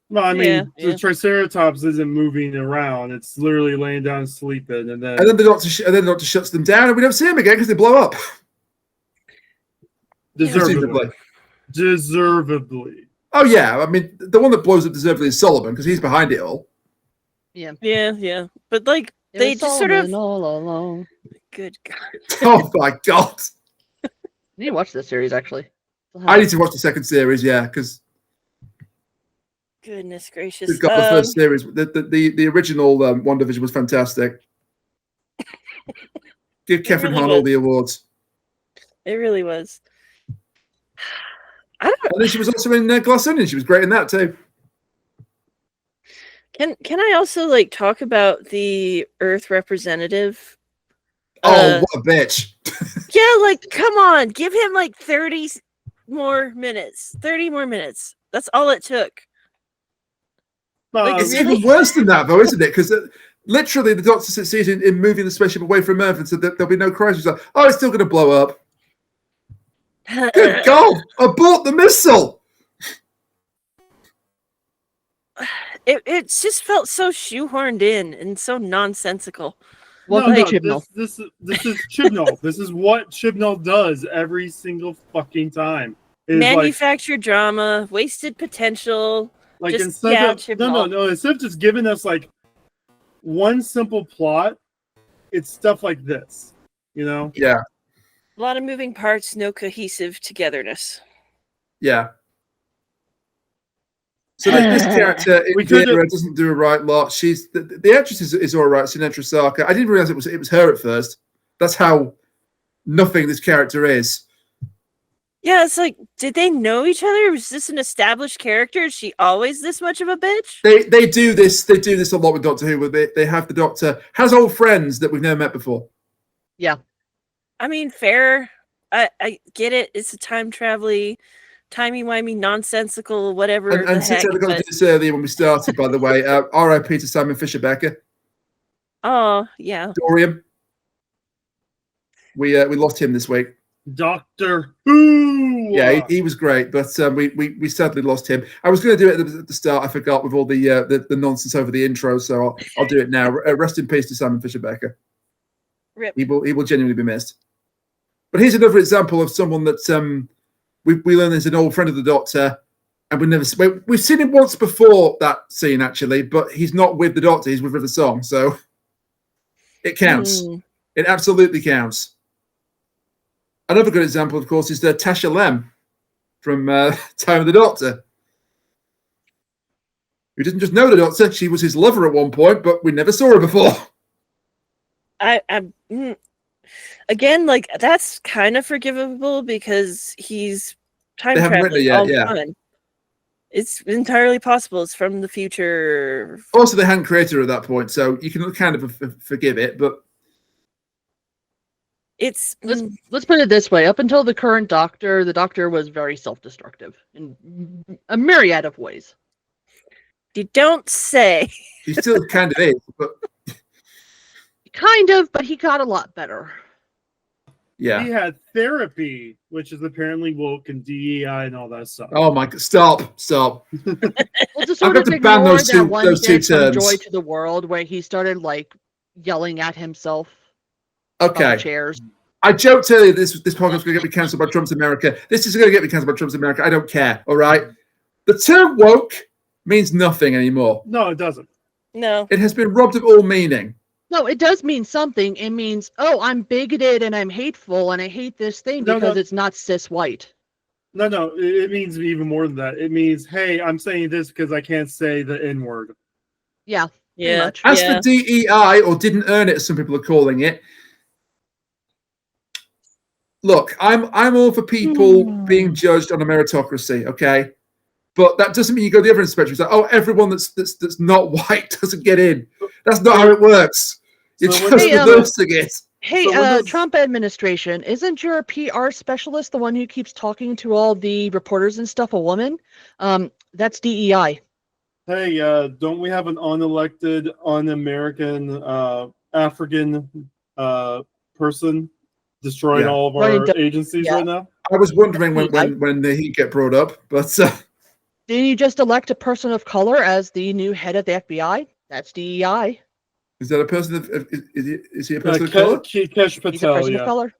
No, I mean Yeah. the Triceratops isn't moving around; it's literally laying down sleeping, and then And then the doctor shuts them down, and we don't see him again because they blow up. deservedly. Deservedly. Oh yeah, I mean the one that blows up deservedly is Solomon because he's behind it all. Yeah. But like It they was just sort of Solomon all along. good God. Oh my god! I need to watch this series actually. I need to watch the second series, yeah, because Goodness gracious. we've got the first series. The original WandaVision was fantastic. Give Catherine really Hahn all was. the awards. It really was. I don't And then she was also in Glass Onion. She was great in that too. Can I also like talk about the Earth representative? Oh, what a bitch! Yeah, like come on, give him like 30 more minutes. 30 more minutes. That's all it took. It's really? even worse than that, though, isn't it? Because literally, the Doctor succeeds in moving the spaceship away from Earth, and so there'll be no crisis. Like, oh, it's still going to blow up. Good God! Abort the missile! It just felt so shoehorned in and so nonsensical. Welcome to Chibnall. This is Chibnall. This is what Chibnall does every single fucking time. It is Manufactured drama, wasted potential. like just, instead yeah, of Chibnall. no, instead of just giving us like one simple plot, it's stuff like this. You know? Yeah, A lot of moving parts, no cohesive togetherness. yeah. So this character in We could've- Vera doesn't do a right lot. She's the actress is all right. Sinatra Saka. I didn't realize it was her at first. That's how nothing this character is. Yeah, it's like, did they know each other? Was this an established character? Is she always this much of a bitch? They do this. They do this a lot with Doctor Who. Where they have the Doctor has old friends that we've never met before. Yeah. I mean, fair. I get it. It's a time travel, timey-wimey, nonsensical, whatever the And since heck. I got to do this earlier when we started, by the way, R.I.P. to Simon Fisher Becker, Oh, yeah. Dorian. We lost him this week. Doctor Who. Yeah, he was great, but we sadly lost him. I was going to do it at the start. I forgot with all the nonsense over the intro, so I'll do it now. Rest in peace to Simon Fisher Becker. Rip. He will genuinely be missed. But here's another example of someone that we learn is an old friend of the Doctor, and we've seen him once before that scene actually, but he's not with the Doctor. He's with the song, so it counts. It absolutely counts. Another good example, of course, is Tasha Lem from Time of the Doctor, who didn't just know the Doctor; she was his lover at one point, but we never saw her before. Again, like that's kind of forgivable because he's time They haven't written it traveling yet, all the yeah. time. It's entirely possible. It's from the future. Also, they hadn't created her at that point, so you can kind of forgive it. But It's Let's put it this way: up until the current Doctor, the Doctor was very self-destructive in a myriad of ways. you don't say. he still kind of is. But Kind of, but he got a lot better. yeah. He had therapy, which is apparently woke and DEI and all that stuff. Oh my God! Stop! Well, to I've sort got of to ban ignore those that two- one those two bit from terms. Joy to the World, where he started like yelling at himself about Okay. the chairs. I joked earlier this podcast is going to get me cancelled by Trump's America. This is going to get me cancelled by Trump's America. I don't care. All right. The term woke means nothing anymore. No, it doesn't. No. It has been robbed of all meaning. No, it does mean something. It means, oh, I'm bigoted and I'm hateful and I hate this thing No, because no. it's not cis white. No, it means even more than that. It means, hey, I'm saying this because I can't say the N word. Yeah, pretty Yeah. much. As Yeah. for DEI, or didn't earn it, as some people are calling it, look, I'm all for people being judged on a meritocracy, okay? But that doesn't mean you go the other end of the spectrum. It's like, oh, everyone that's not white doesn't get in. That's not how it works. You're So just when- reversing it. Hey, So when does- Trump administration, isn't your PR specialist the one who keeps talking to all the reporters and stuff a woman? That's DEI. Hey, don't we have an unelected, un-American, African person destroying Yeah. all of Running our down- agencies yeah. right now? I was wondering when he'd get brought up, but Didn't you just elect a person of color as the new head of the FBI? That's DEI. is that a person? Is he a person of color? Kesh He's a Patel, person yeah. of color.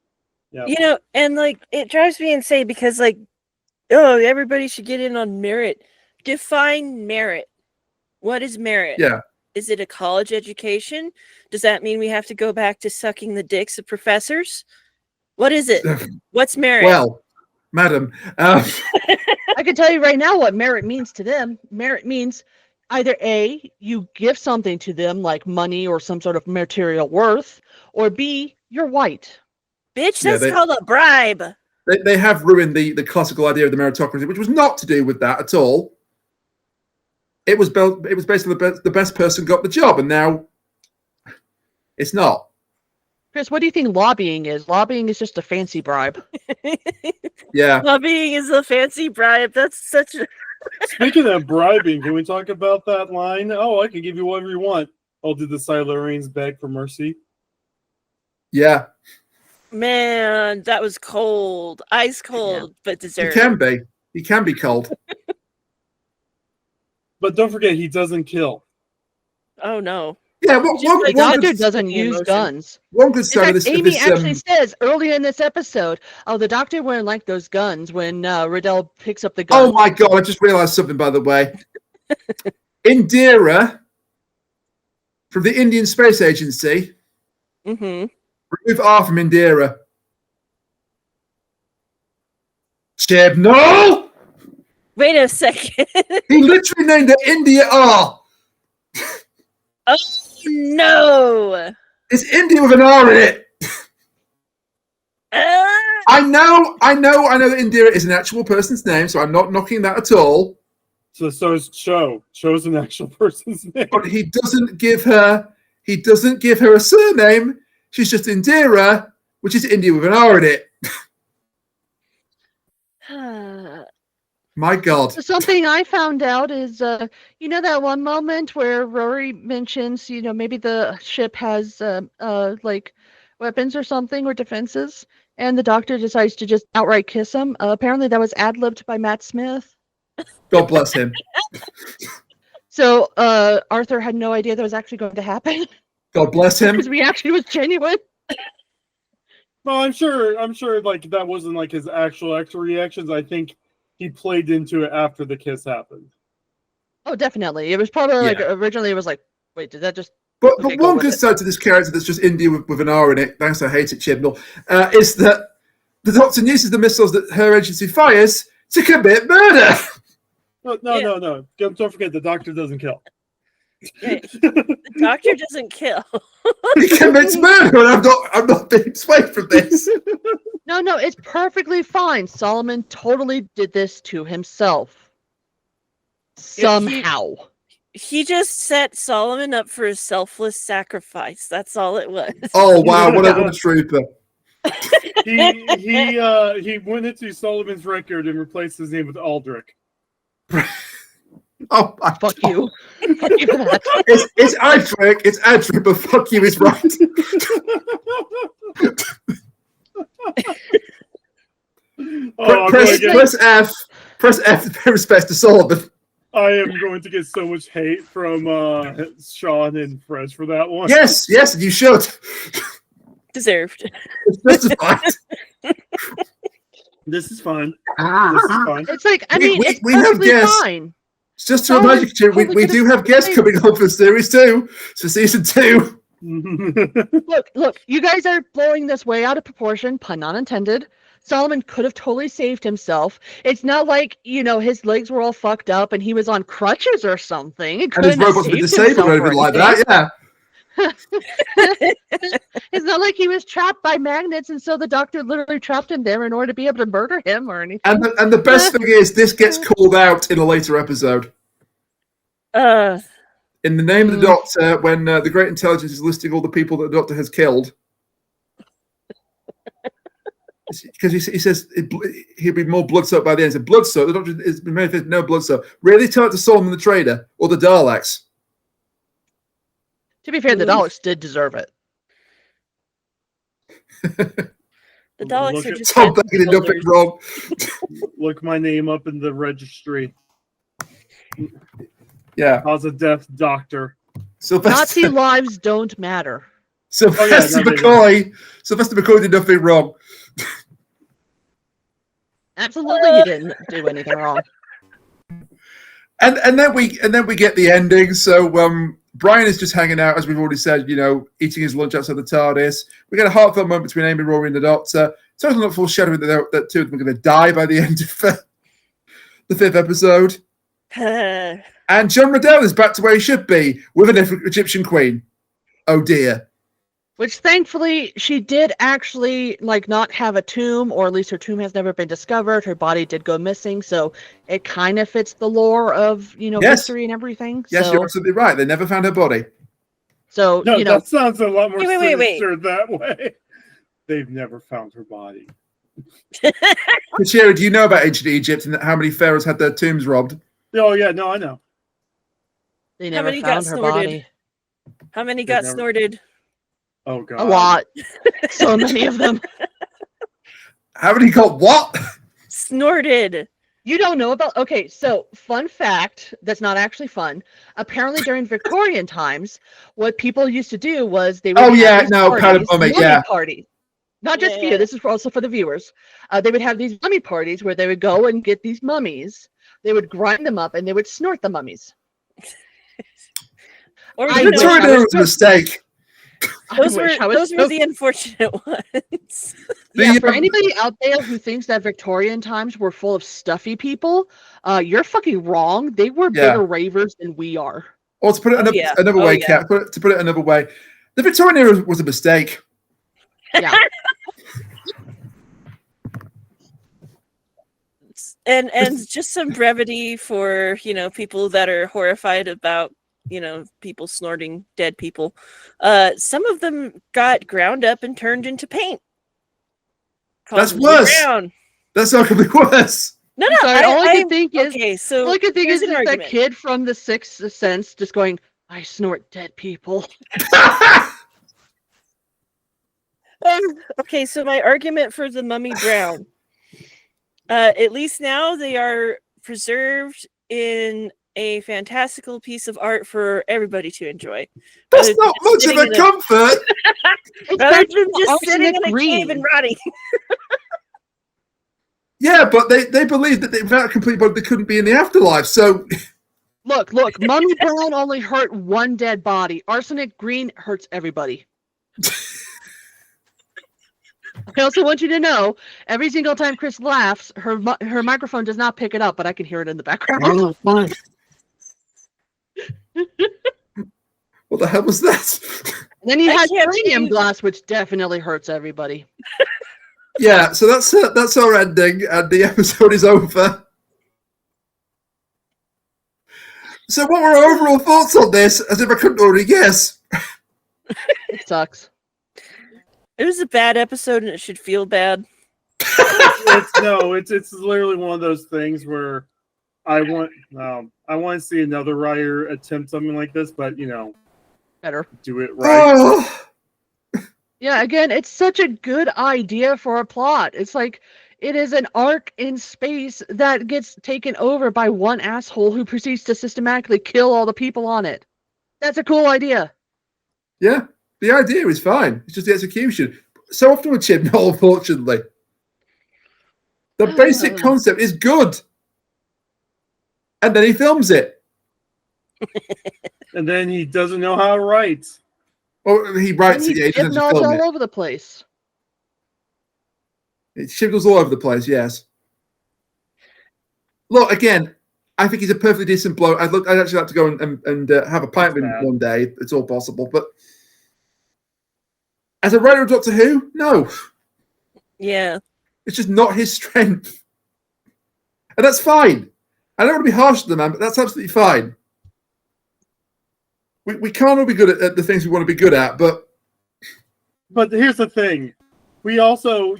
Yeah. You know, and like it drives me insane because like, oh, everybody should get in on merit. Define merit. What is merit? Yeah. Is it a college education? Does that mean we have to go back to sucking the dicks of professors? What is it? What's merit? Well, madam, I can tell you right now what merit means to them. Merit means either A, you give something to them like money or some sort of material worth, or B, you're white. Bitch, Yeah, that's they- called a bribe. they have ruined the classical idea of the meritocracy, which was not to do with that at all. It was basically the best person got the job, and now it's not. Chris, what do you think lobbying is? Lobbying is just a fancy bribe. Yeah. Lobbying is a fancy bribe. That's such a Speaking of bribing, can we talk about that line? Oh, I can give you whatever you want. Oh, did the Silurians beg for mercy? Yeah. man. That was cold, ice cold, but He deserved. can be. He can be cold. But don't forget, he doesn't kill. Oh no. Yeah. Just like The doctor could, doesn't use emotion. guns. one could In say fact, this. Amy this actually says earlier in this episode, oh, the doctor wouldn't like those guns when Riddell picks up the gun. oh my god! I just realised something. By the way, Indira from the Indian Space Agency. Mm-hmm. Remove R from Indira. Chibnall. Wait a second. He literally named it India R. Oh no. It's India with an R in it. Ah! I know that Indira is an actual person's name, so I'm not knocking that at all. So is Cho. Cho's an actual person's name. But he doesn't give her a surname. She's just Indira, which is India with an R in it. My God. Something I found out is, you know, that one moment where Rory mentions, you know, maybe the ship has like weapons or something or defenses, and the doctor decides to just outright kiss him. Apparently, that was ad-libbed by Matt Smith. God bless him. So Arthur had no idea that was actually going to happen. God bless him. His reaction was genuine. Well, I'm sure like that wasn't like his actual reactions. I think he played into it after the kiss happened. Oh, definitely. It was probably like originally it was like, wait, did that just? But Okay, go one with good it. side to this character that's just India with an R in it, thanks I hate it, Chibnall, is that the Doctor uses the missiles that her agency fires to commit murder. No. Don't forget, the doctor doesn't kill. The doctor doesn't kill. He commits murder, and I'm not being swayed from this. No, it's perfectly fine. Solomon totally did this to himself. Somehow. He just set Solomon up for a selfless sacrifice. That's all it was. Oh wow, what a trooper. He went into Solomon's record and replaced his name with Aldrich. Oh my Fuck God. you. Fuck you for that. It's Adric, but fuck you is right. Press F to pay respect to Solomon. I am going to get so much hate from Sean and Frez for that one. Yes, you should. Deserved. It's justified. This is fun. This is fun. It's like, I We- mean, we- it's we have perfectly guests. fine. Just to Solomon remind you, we totally do could've have guests played- coming on for series 2, for season 2. Look, you guys are blowing this way out of proportion, pun not intended. Solomon could have totally saved himself. It's not like, you know, his legs were all fucked up and he was on crutches or something. He And his couldn't have robots were saved disabled himself or anything like anything. that, yeah. It's not like he was trapped by magnets, and so the doctor literally trapped him there in order to be able to murder him or anything. And the best thing is, this gets called out in a later episode. In the name of the Doctor, when the Great Intelligence is listing all the people that the Doctor has killed. Because he says he'll be more blood-soaked by the end. He said, blood-soaked? The Doctor is manifest no blood-soaked. Really? Tell it to Solomon the Trader or the Daleks. To be fair, the Daleks did deserve it. The Daleks are just Tom Beckett did nothing wrong. Look my name up in the registry. Yeah. Cause of death, doctor. Nazi lives don't matter. Sylvester McCoy did nothing wrong. Absolutely, he didn't do anything wrong. And then we get the ending. So Brian is just hanging out, as we've already said, eating his lunch outside the TARDIS. We get a heartfelt moment between Amy, Rory, and the Doctor. Totally not foreshadowing that two of them are going to die by the end of the 5th episode. And John Riddell is back to where he should be with an Egyptian queen. Oh dear. Which thankfully she did actually not have a tomb, or at least her tomb has never been discovered. Her body did go missing, so it kind of fits the lore of history and everything. Yes, you're absolutely right. They never found her body. So no, that sounds a lot more sinister that way. They've never found her body. Kuchiri, do you know about ancient Egypt and how many pharaohs had their tombs robbed? Oh yeah, no, I know. They never found her body. How many got snorted? Oh god, a lot. So many of them. How many got what? Snorted. You don't know about? Okay, so fun fact that's not actually fun. Apparently, during Victorian times, what people used to do was they would parties. Not just for you. This is also for the viewers. They would have these mummy parties where they would go and get these mummies. They would grind them up and they would snort the mummies. Victoria was a mistake. Those were the unfortunate ones. Yeah, for anybody out there who thinks that Victorian times were full of stuffy people, you're fucking wrong. They were bigger ravers than we are. Or to put it another way, Kat, to put it another way, the Victorian era was a mistake. Yeah. And just some brevity for people that are horrified about people snorting dead people. Some of them got ground up and turned into paint. That's worse. That's not going to be worse. No. All I can think is that that kid from The Sixth Sense just going, "I snort dead people." Okay, so my argument for the Mummy Brown. At least now they are preserved in a fantastical piece of art for everybody to enjoy. That's not much of a comfort. Rather than just sitting in a cave and rotting. Yeah, but they believed that without a complete body, they couldn't be in the afterlife. So, look, Mummy Brown only hurt one dead body. Arsenic Green hurts everybody. I also want you to know, every single time Kris laughs, her microphone does not pick it up, but I can hear it in the background. Oh, fine. What the hell was that? And then you had cranium glass, which definitely hurts everybody. Yeah, so that's our ending, and the episode is over. So what were our overall thoughts on this, as if I couldn't already guess? It sucks. It was a bad episode, and it should feel bad. It's literally one of those things where I want to see another writer attempt something like this, but better do it right. Oh. Yeah, again, it's such a good idea for a plot. It's like it is an arc in space that gets taken over by one asshole who proceeds to systematically kill all the people on it. That's a cool idea. Yeah, the idea is fine. It's just the execution. So often with Chibnall, unfortunately. The basic concept is good. And then he films it. And then he doesn't know how to write. Or he writes it, yeah, he doesn't just film it. all over the place. It Chibnall's all over the place, yes. Look, again, I think he's a perfectly decent bloke. I'd actually like to go and have a pint with him one day. It's all possible. But As a writer of Doctor Who, no. Yeah. It's just not his strength. And that's fine. I don't want to be harsh to the man, but that's absolutely fine. We can't all be good at the things we want to be good at, but here's the thing. We also,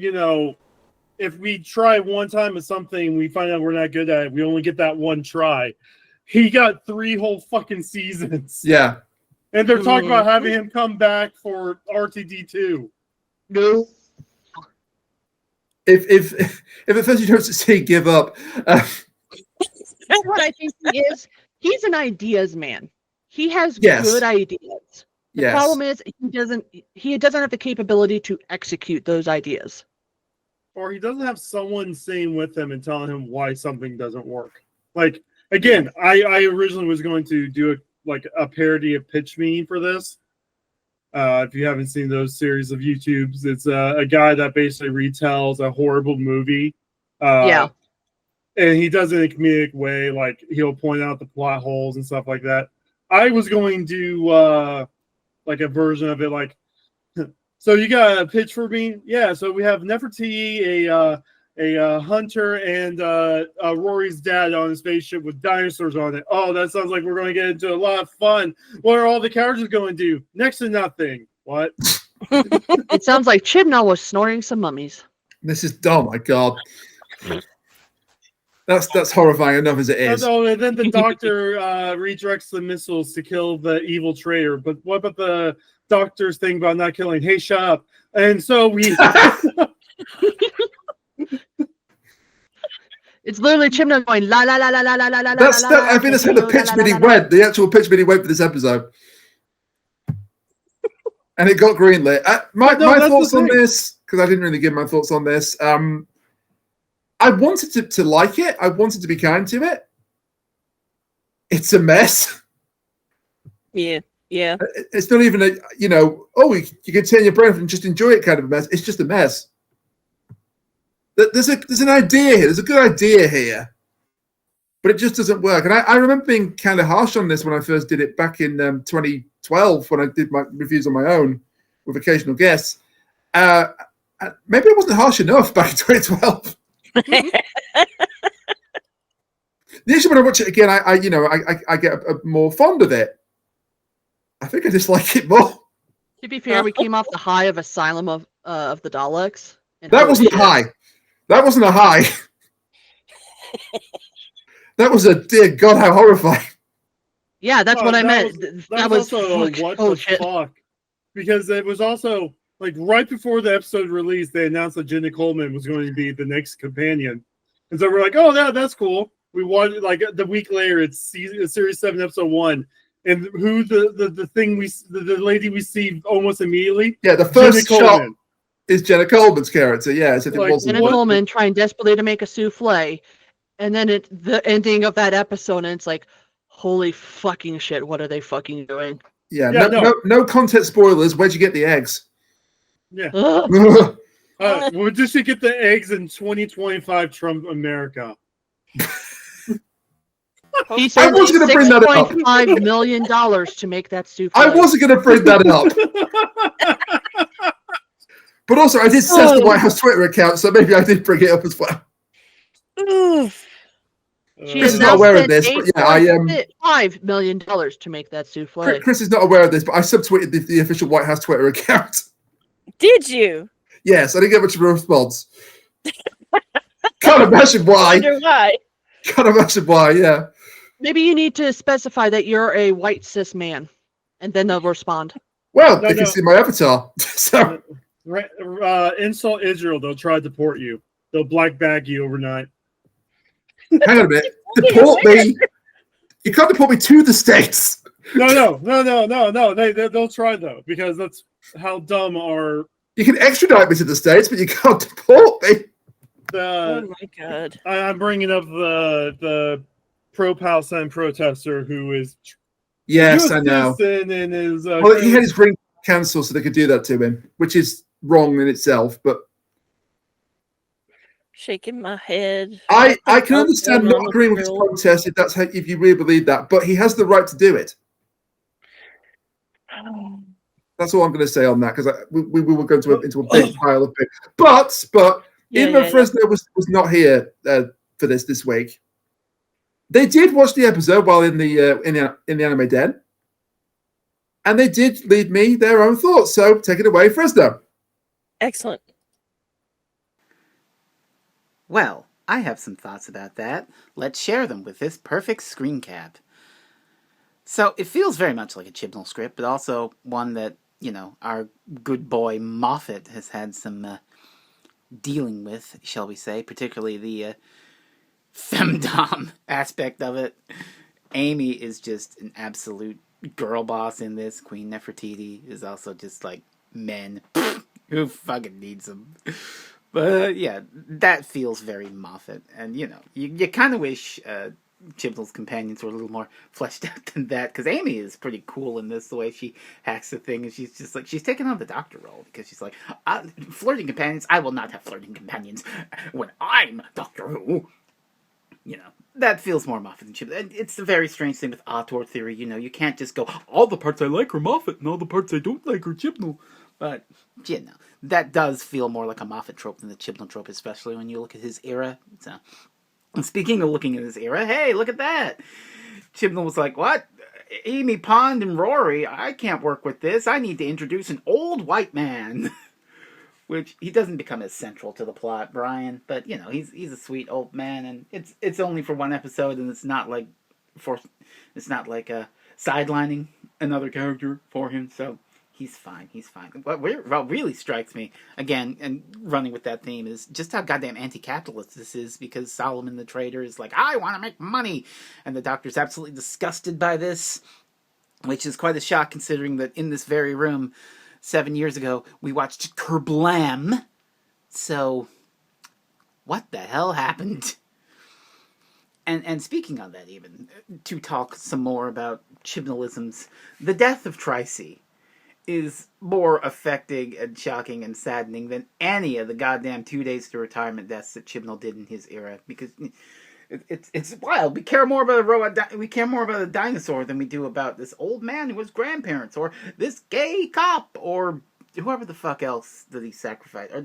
if we try one time at something, we find out we're not good at it, we only get that one try. He got 3 whole fucking seasons. yeah. And they're talking about having him come back for RTD2. No. If at first you don't succeed, give up. That's what I think he is. He's an ideas man. He has Yes. good ideas. The Yes. problem is he doesn't have the capability to execute those ideas. Or he doesn't have someone sitting with him and telling him why something doesn't work. Like, again, I originally was going to do a parody of Pitch Me for this. If you haven't seen those series of YouTubes, it's a guy that basically retells a horrible movie. Yeah. And he does it in a comedic way. Like, he'll point out the plot holes and stuff like that. I was going to do a version of it like, so you got a pitch for me? Yeah, so we have Nefertiti, a hunter, and Rory's dad on a spaceship with dinosaurs on it. Oh, that sounds like we're going to get into a lot of fun. What are all the characters going to do? Next to nothing. What? It sounds like Chibnall was snoring some mummies. This is dumb. My God. That's horrifying enough as it is. Oh, and then the doctor redirects the missiles to kill the evil traitor. But what about the doctor's thing about not killing? Hey, shut up. And so we... It's literally Chibnall going la la la la la la la la. I think that's how the pitch meeting went. The actual pitch meeting went for this episode, and it got greenlit. My thoughts on this, because I didn't really give my thoughts on this. I wanted to like it. I wanted to be kind to it. It's a mess. Yeah. Yeah. It's not even you can turn your brain off and just enjoy it kind of a mess. It's just a mess. There's an idea here. There's a good idea here, but it just doesn't work. And I remember being kind of harsh on this when I first did it back in 2012 when I did my reviews on my own with occasional guests. Maybe I wasn't harsh enough back in 2012. The issue when I watch it again, I get more fond of it. I think I dislike it more. To be fair, we came off the high of Asylum of the Daleks. That wasn't a high. That wasn't a high. That was a dear God, how horrifying. Yeah, that's what I meant. That was also what the fuck. Because it was also like right before the episode released, they announced that Jenna Coleman was going to be the next companion. And so we're like, oh, that's cool. We wanted like the week later, it's series 7, episode 1. And who the lady we see almost immediately? Yeah, the first shot is Jenna Coleman's character. Yeah, as if it wasn't. Jenna Coleman trying desperately to make a souffle, and then the ending of that episode, and it's like, holy fucking shit, what are they fucking doing? Yeah, no content spoilers. Where'd you get the eggs? Yeah. Where did she get the eggs in 2025 Trump America? He said $6.5 million to make that souffle. I wasn't going to bring that up. But also, I did cess the White House Twitter account, so maybe I did bring it up as well. Chris is not aware of this, but yeah, $5 million to make that souffle. Chris is not aware of this, but I subtweeted the official White House Twitter account. Did you? Yes, I didn't get much of a response. Can't imagine why. Can't imagine why, yeah. Maybe you need to specify that you're a white cis man, and then they'll respond. Well, they can see my avatar. So, insult Israel, they'll try to deport you. They'll black bag you overnight. Hang on a minute. Deport me? You can't deport me to the States. No. They'll try though, because that's how dumb our. You can extradite me to the States, but you can't deport me. Oh my God! I'm bringing up the pro-Palestine protester who is. Yes, I know. And is, well, he had his green cancelled, so they could do that to him, which is wrong in itself. But shaking my head. I can understand not agreeing with his protest if you really believe that, but he has the right to do it. That's all I'm going to say on that, because we will go into a big pile of things. But even though Frezno was not here for this week, they did watch the episode while in the anime den, and they did leave me their own thoughts. So take it away, Frezno. Excellent. Well, I have some thoughts about that. Let's share them with this perfect screen cap. So it feels very much like a Chibnall script, but also one that, our good boy Moffat has had some dealing with, shall we say, particularly the femdom aspect of it. Amy is just an absolute girl boss in this. Queen Nefertiti is also just like men. Who fucking needs them? But yeah, that feels very Moffat. And you kind of wish Chibnall's companions were a little more fleshed out than that, because Amy is pretty cool in this, the way she hacks the thing, and she's just like, she's taking on the Doctor role, because she's like, flirting companions, I will not have flirting companions when I'm Doctor Who. That feels more Moffat than Chibnall. And it's a very strange thing with auteur theory, you can't just go, all the parts I like are Moffat, and all the parts I don't like are Chibnall. But, that does feel more like a Moffat trope than the Chibnall trope, especially when you look at his era. So, and speaking of looking at his era, hey, look at that! Chibnall was like, what? Amy Pond and Rory, I can't work with this. I need to introduce an old white man. Which, he doesn't become as central to the plot, Brian. But, he's a sweet old man, and it's only for one episode, and it's not like sidelining another character for him, so he's fine. What really strikes me, again, and running with that theme, is just how goddamn anti-capitalist this is, because Solomon the trader is like, I want to make money! And the Doctor's absolutely disgusted by this, which is quite a shock, considering that in this very room, 7 years ago, we watched Kerblam. So, what the hell happened? And speaking on that even, to talk some more about Chibnallisms, the death of Tricey is more affecting and shocking and saddening than any of the goddamn 2 days to retirement deaths that Chibnall did in his era, because it's wild. We care more about a robot. We care more about a dinosaur than we do about this old man who was grandparents, or this gay cop, or whoever the fuck else that he sacrificed, or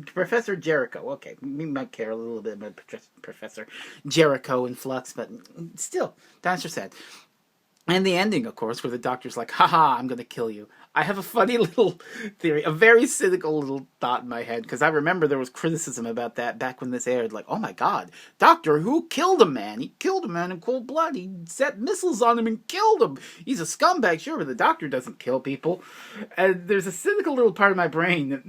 Professor Jericho. Okay, we might care a little bit about Professor Jericho in Flux, but still, dinosaur sad. And the ending, of course, where the Doctor's like, haha, I'm gonna kill you. I have a funny little theory, a very cynical little thought in my head, because I remember there was criticism about that back when this aired, like, oh my god, Doctor Who killed a man. He killed a man in cold blood. He set missiles on him and killed him. He's a scumbag, sure, but the Doctor doesn't kill people. And there's a cynical little part of my brain that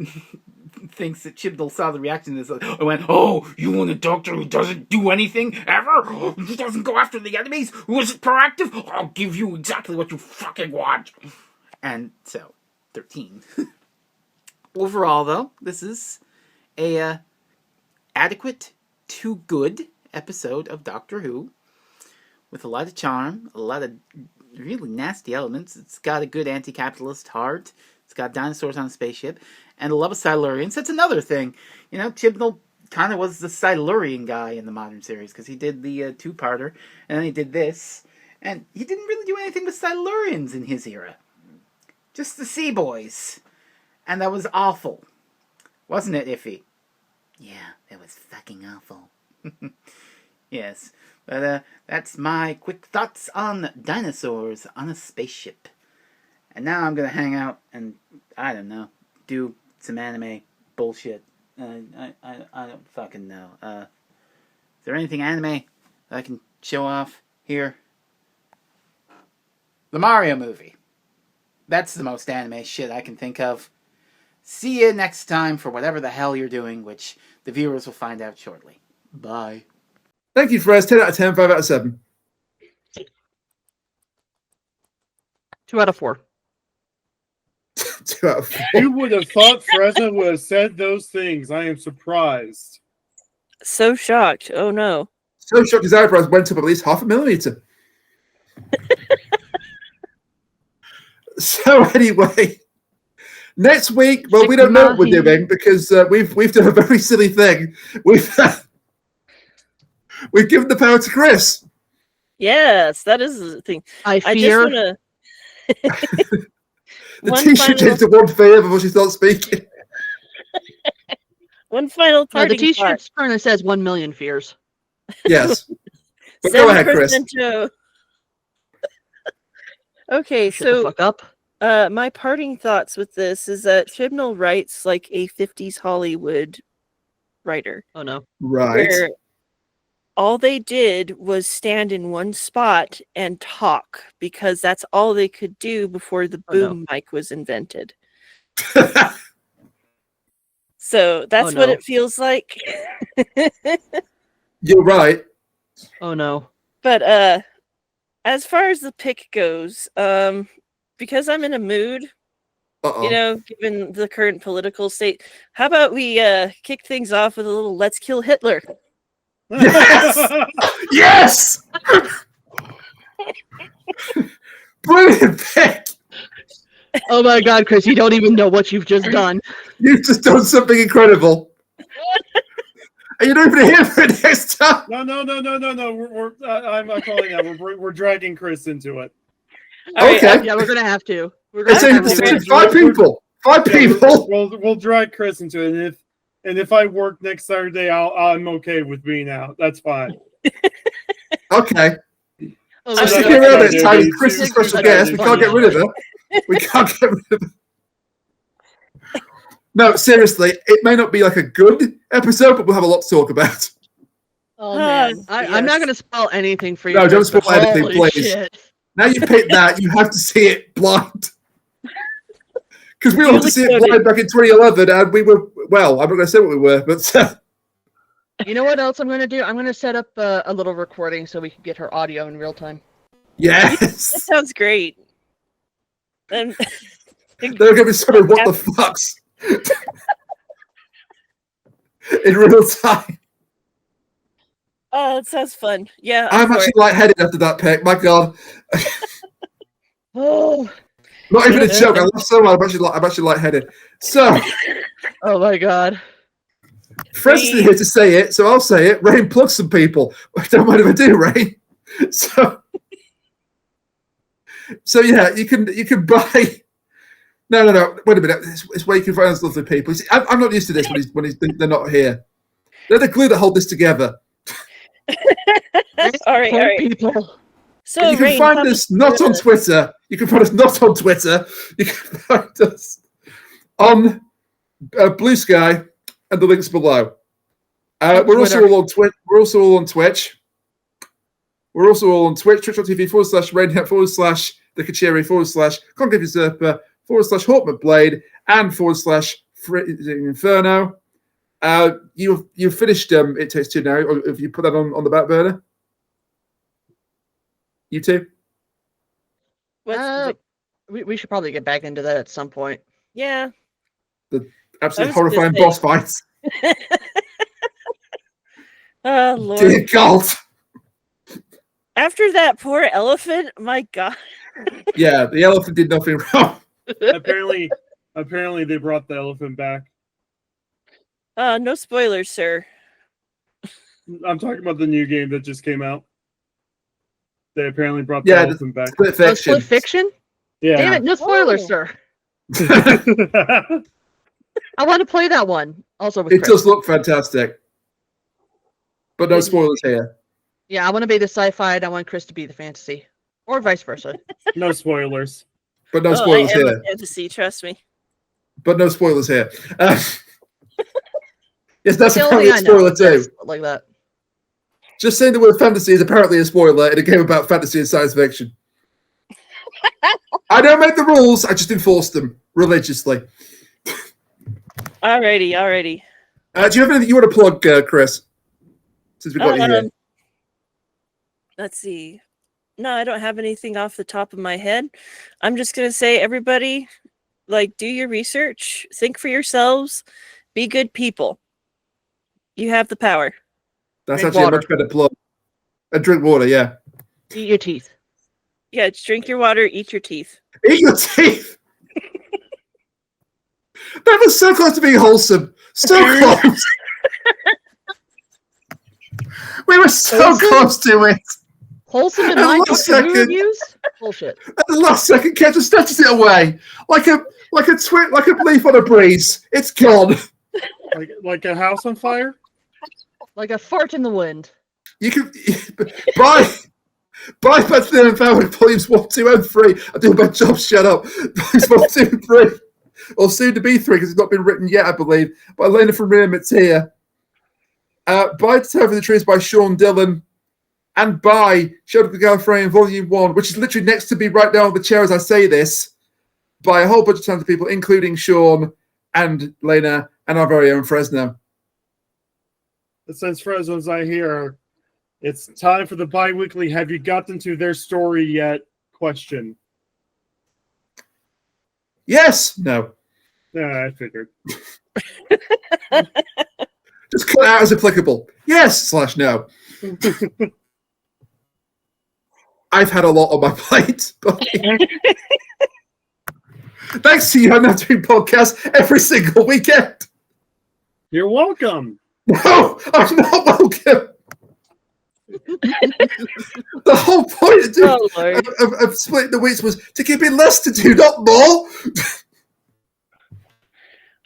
thinks that Chibnall saw the reaction to this. I went, oh, you want a Doctor who doesn't do anything ever? He doesn't go after the enemies? Who isn't proactive? I'll give you exactly what you fucking want. And so, 13. Overall, though, this is a adequate to good episode of Doctor Who, with a lot of charm, a lot of really nasty elements. It's got a good anti-capitalist heart. It's got dinosaurs on a spaceship, and a love of Silurians. That's another thing. Chibnall kind of was the Silurian guy in the modern series, because he did the two-parter, and then he did this, and he didn't really do anything with Silurians in his era. Just the Sea Boys. And that was awful. Wasn't it, Iffy? Yeah, it was fucking awful. Yes. But that's my quick thoughts on Dinosaurs on a Spaceship. And now I'm going to hang out and, I don't know, do some anime bullshit. I don't fucking know. Is there anything anime that I can show off here? The Mario movie. That's the most anime shit I can think of. See you next time for whatever the hell you're doing, which the viewers will find out shortly. Bye. Thank you, Frez. 10 out of 10, 5 out of 7. 2 out of 4. 2 out of 4. You would have thought Frezno would have said those things. I am surprised. So shocked. Oh no. So shocked his eyebrows went up at least 0.5 millimeter. So anyway, next week, well, we don't know what we're doing, because we've done a very silly thing. We've given the power to Kris. Yes, that is the thing. I fear. just want to. The One T-shirt final- changed to one finger before she starts speaking. One final No, the parting thought. T-shirt's currently says 1 million fears. Yes. But go ahead, Chris. 7% Joe. Okay, Shut the so fuck up. my parting thoughts with this is that Chibnall writes like a 50s Hollywood writer, Oh no. Right. where all they did was stand in one spot and talk because that's all they could do before the Oh, no. boom mic was invented. So that's what no. it feels like. You're right. Oh no. But as far as the pick goes, because I'm in a mood, Uh-oh. you know, given the current political state, how about we kick things off with a little "Let's Kill Hitler"? Yes! Yes! Brilliant pick! Oh my god, Chris, you don't even know what you've just done. You've just done something incredible. And you're not even here for it next time. No. I'm calling that. We're dragging Chris into it. All right, Okay. Yeah, we're gonna have to. We're It's gonna a have to. decision. 5 people. 5 people. We'll drag Chris into it, and if I work next Saturday, I'm okay with being out. That's fine. Okay. Oh, I'm so sticking that's around what I this do. time. It's Chris is too- special too guest. We funny. can't get rid of her. We can't get rid of her. No, seriously, it may not be like a good episode, but we'll have a lot to talk about. Oh man, I'm not yes. gonna spoil anything for you. No, don't Chris, but spoil anything, holy please. shit. Now you picked that, you have to see it blind. Because we wanted to see it Duly blind back in 2011, and we were, well, I'm not going to say what we were, but You know what else I'm gonna do? I'm gonna set up a little recording so we can get her audio in real time. That yes. sounds great. And They're going to be sort of what the fucks in real time. oh, it sounds fun. Yeah, I'm for actually it. lightheaded after that pick. My God. Oh, Not even a joke. I laughed so hard. I'm actually lightheaded. So, oh my god. Fred's here to say it, so I'll say it. Rain, plug some people. I don't mind if I do, Rain. So yeah, you can buy. No. Wait a minute. It's where you can find those lovely people. See, I'm not used to this when they're not here. They're the glue that hold this together. all right, all Poor right. people. So You can Rain, find how us did- not on Twitter. You can find us not on Twitter. You can find us on Blue Sky, and the links below. We're also Twitter. all on Twitch. We're also all on Twitch. We're also all on Twitch, twitch.tv/Rainhead/ the Kuchiri / Concave Usurper / Hawkman Blade and / Inferno. You've finished It Takes Two now, or have you put that on the back burner? You two? what's We should probably get back into that at some point. yeah. Absolutely I was gonna horrifying say- boss fights. Oh Lord. Dear God. After that poor elephant, my God. Yeah, the elephant did nothing wrong. Apparently they brought the elephant back. No spoilers, sir. I'm talking about the new game that just came out. They apparently brought the Yeah, elephant back. Split Oh, fiction. Split Fiction? Yeah. Damn it, no spoilers, Oh. sir. I want to play that one. Also with It Chris. does look fantastic. But no spoilers here. Yeah, I want to be the sci-fi and I want Chris to be the fantasy. Or vice versa. No spoilers. But no I spoilers am here. a fantasy, trust me. But no spoilers here. Yes, that's The apparently only thing a I know spoiler is too. that's like that. Just saying the word fantasy is apparently a spoiler in a game about fantasy and science fiction. I don't make the rules, I just enforce them religiously. Alrighty. Do you have anything you want to plug, Chris? Since we got you here. Let's see. No, I don't have anything off the top of my head. I'm just gonna say, everybody, like, do your research, think for yourselves, be good people. You have the power. That's Drink actually water. a much better plug. And drink water, yeah. Eat your teeth. Yeah, just drink your water, eat your teeth. Eat your teeth. That was so close to being wholesome. So close. We were so Wholesome? close to it. Wholesome in And my one Doctor Who second. reviews? Bullshit. At the last second, Ken just snatches it away like a leaf on a breeze. It's gone. Like a house on fire. Like a fart in the wind. You can buy Bethlehem and Power Volumes 1, 2, and 3. I do my job. Shut up. Volumes 1, 2, and 3, or soon to be 3 because it's not been written yet, I believe. By Elena from Rear Matia. By Terror of the Trees by Sean Dillon. And by Shadow of the Gallifrey in Volume 1, which is literally next to me right now on the chair as I say this, by a whole bunch of talented people, including Sean and Lena and our very own Frezno. Since Frezno's not here, it's time for the bi-weekly "Have you gotten to their story yet?" question. Yes. No. Yeah, I figured. Just cut it out as applicable. Yes/no. I've had a lot on my plate. Thanks to you, I'm now doing podcasts every single weekend. You're welcome. No, I'm not welcome. The whole point of splitting the weeks was to give me less to do, not more.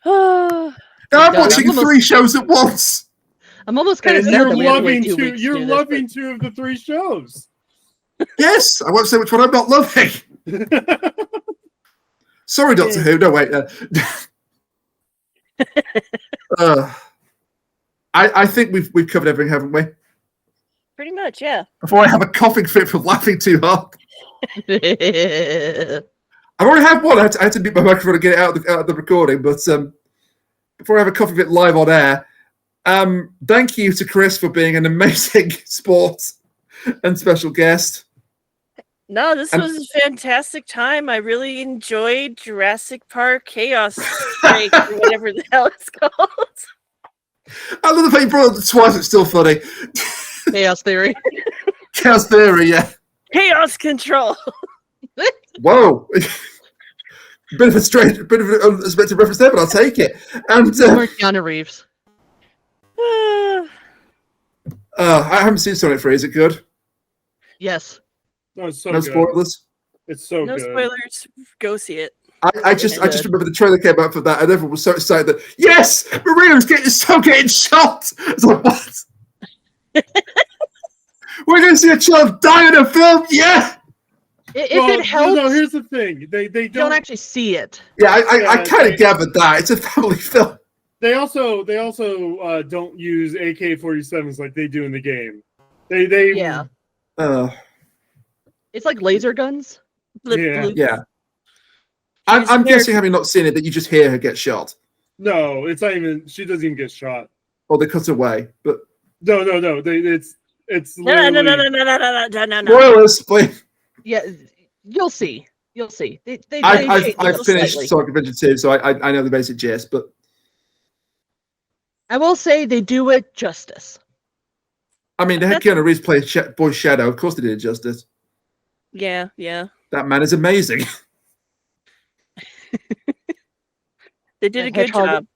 Now I'm watching 3 shows at once. I'm almost kind of sad You're that we had to wait loving 2 two. weeks to You're do this, loving but- 2 of the 3 shows. Yes, I won't say which one I'm not loving. Sorry, Doctor Who. No, wait. I think we've covered everything, haven't we? Pretty much, yeah. Before I have a coughing fit from laughing too hard. I've already had one. I had to mute my microphone to get it out of the recording. But before I have a coughing fit live on air, thank you to Kris for being an amazing sport and special guest. No, this was a fantastic time. I really enjoyed Jurassic Park Chaos Break or whatever the hell it's called. I love the fact you brought it up twice. It's still funny. Chaos Theory. Chaos Theory, yeah. Chaos Control. Whoa. Bit of an unexpected reference there, but I'll take it. And Or Keanu Reeves. I haven't seen Sonic 3. Is it good? Yes. No, it's so No good. spoilers. It's so No good. spoilers. Go see it. I just remember the trailer came out for that, and everyone was so excited that yes, Maria's getting shot. It's like what? We're going to see a child die in a film, yeah. If Well, it helps, no, here's the thing. They you don't actually see it. Yeah, I kind they- of gathered that it's a family film. They also don't use AK-47s like they do in the game. They Yeah. It's It's like laser guns. Blip, Yeah. bloop. yeah. She's I'm there- guessing, having not seen it, that you just hear her get shot, No, it's not even. She doesn't even get shot. or they cut away. But No. It's No. literally. spoilers, please. Yeah, you'll see. You'll see. They I've change finished slightly. Sonic Adventure 2, so I know the basic gist. But I will say they do it justice. I mean, they had Keanu Reeves play Boy Shadow. Of course, they did it justice. Yeah. That man is amazing. They did a The good Hedgehog- job.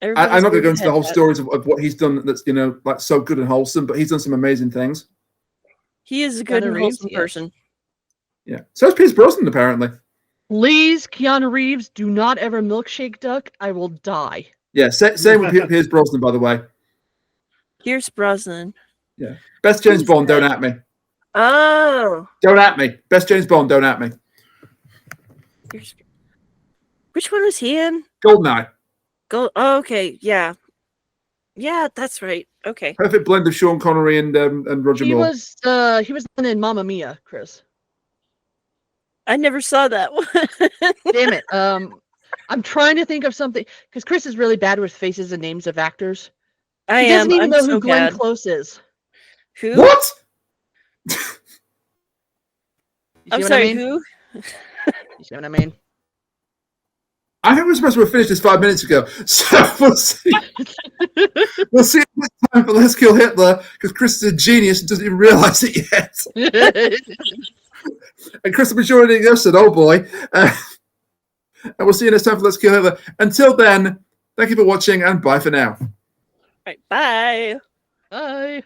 I'm not going to go into the whole story. stories of what he's done that's, like so good and wholesome, but he's done some amazing things. He is a good Keanu and Reeves, wholesome yes. person. Yeah. So is Pierce Brosnan, apparently. Please, Keanu Reeves, do not ever milkshake duck. I will die. Yeah, same with Pierce Brosnan, by the way. Pierce Brosnan. Best James Who's Bond, that? don't at me. Oh. Don't at me. Best James Bond, don't at me. Which one was he in? Goldeneye. Oh, okay. Yeah. Yeah, that's right. Okay. Perfect blend of Sean Connery and Roger He Moore. was the one in Mamma Mia, Chris. I never saw that one. Damn it. I'm trying to think of something because Chris is really bad with faces and names of actors. I He am. doesn't even I'm know so who Glenn bad. Close is. Who? What? You see I'm what sorry, I mean? who? You see what I mean? I think we're supposed to have finished this 5 minutes ago. So we'll see. We'll see next time for Let's Kill Hitler, because Chris is a genius and doesn't even realise it yet. And Chris will be joining us, and oh boy. And we'll see you next time for Let's Kill Hitler. Until then, thank you for watching, and bye for now. Right. Bye. Bye.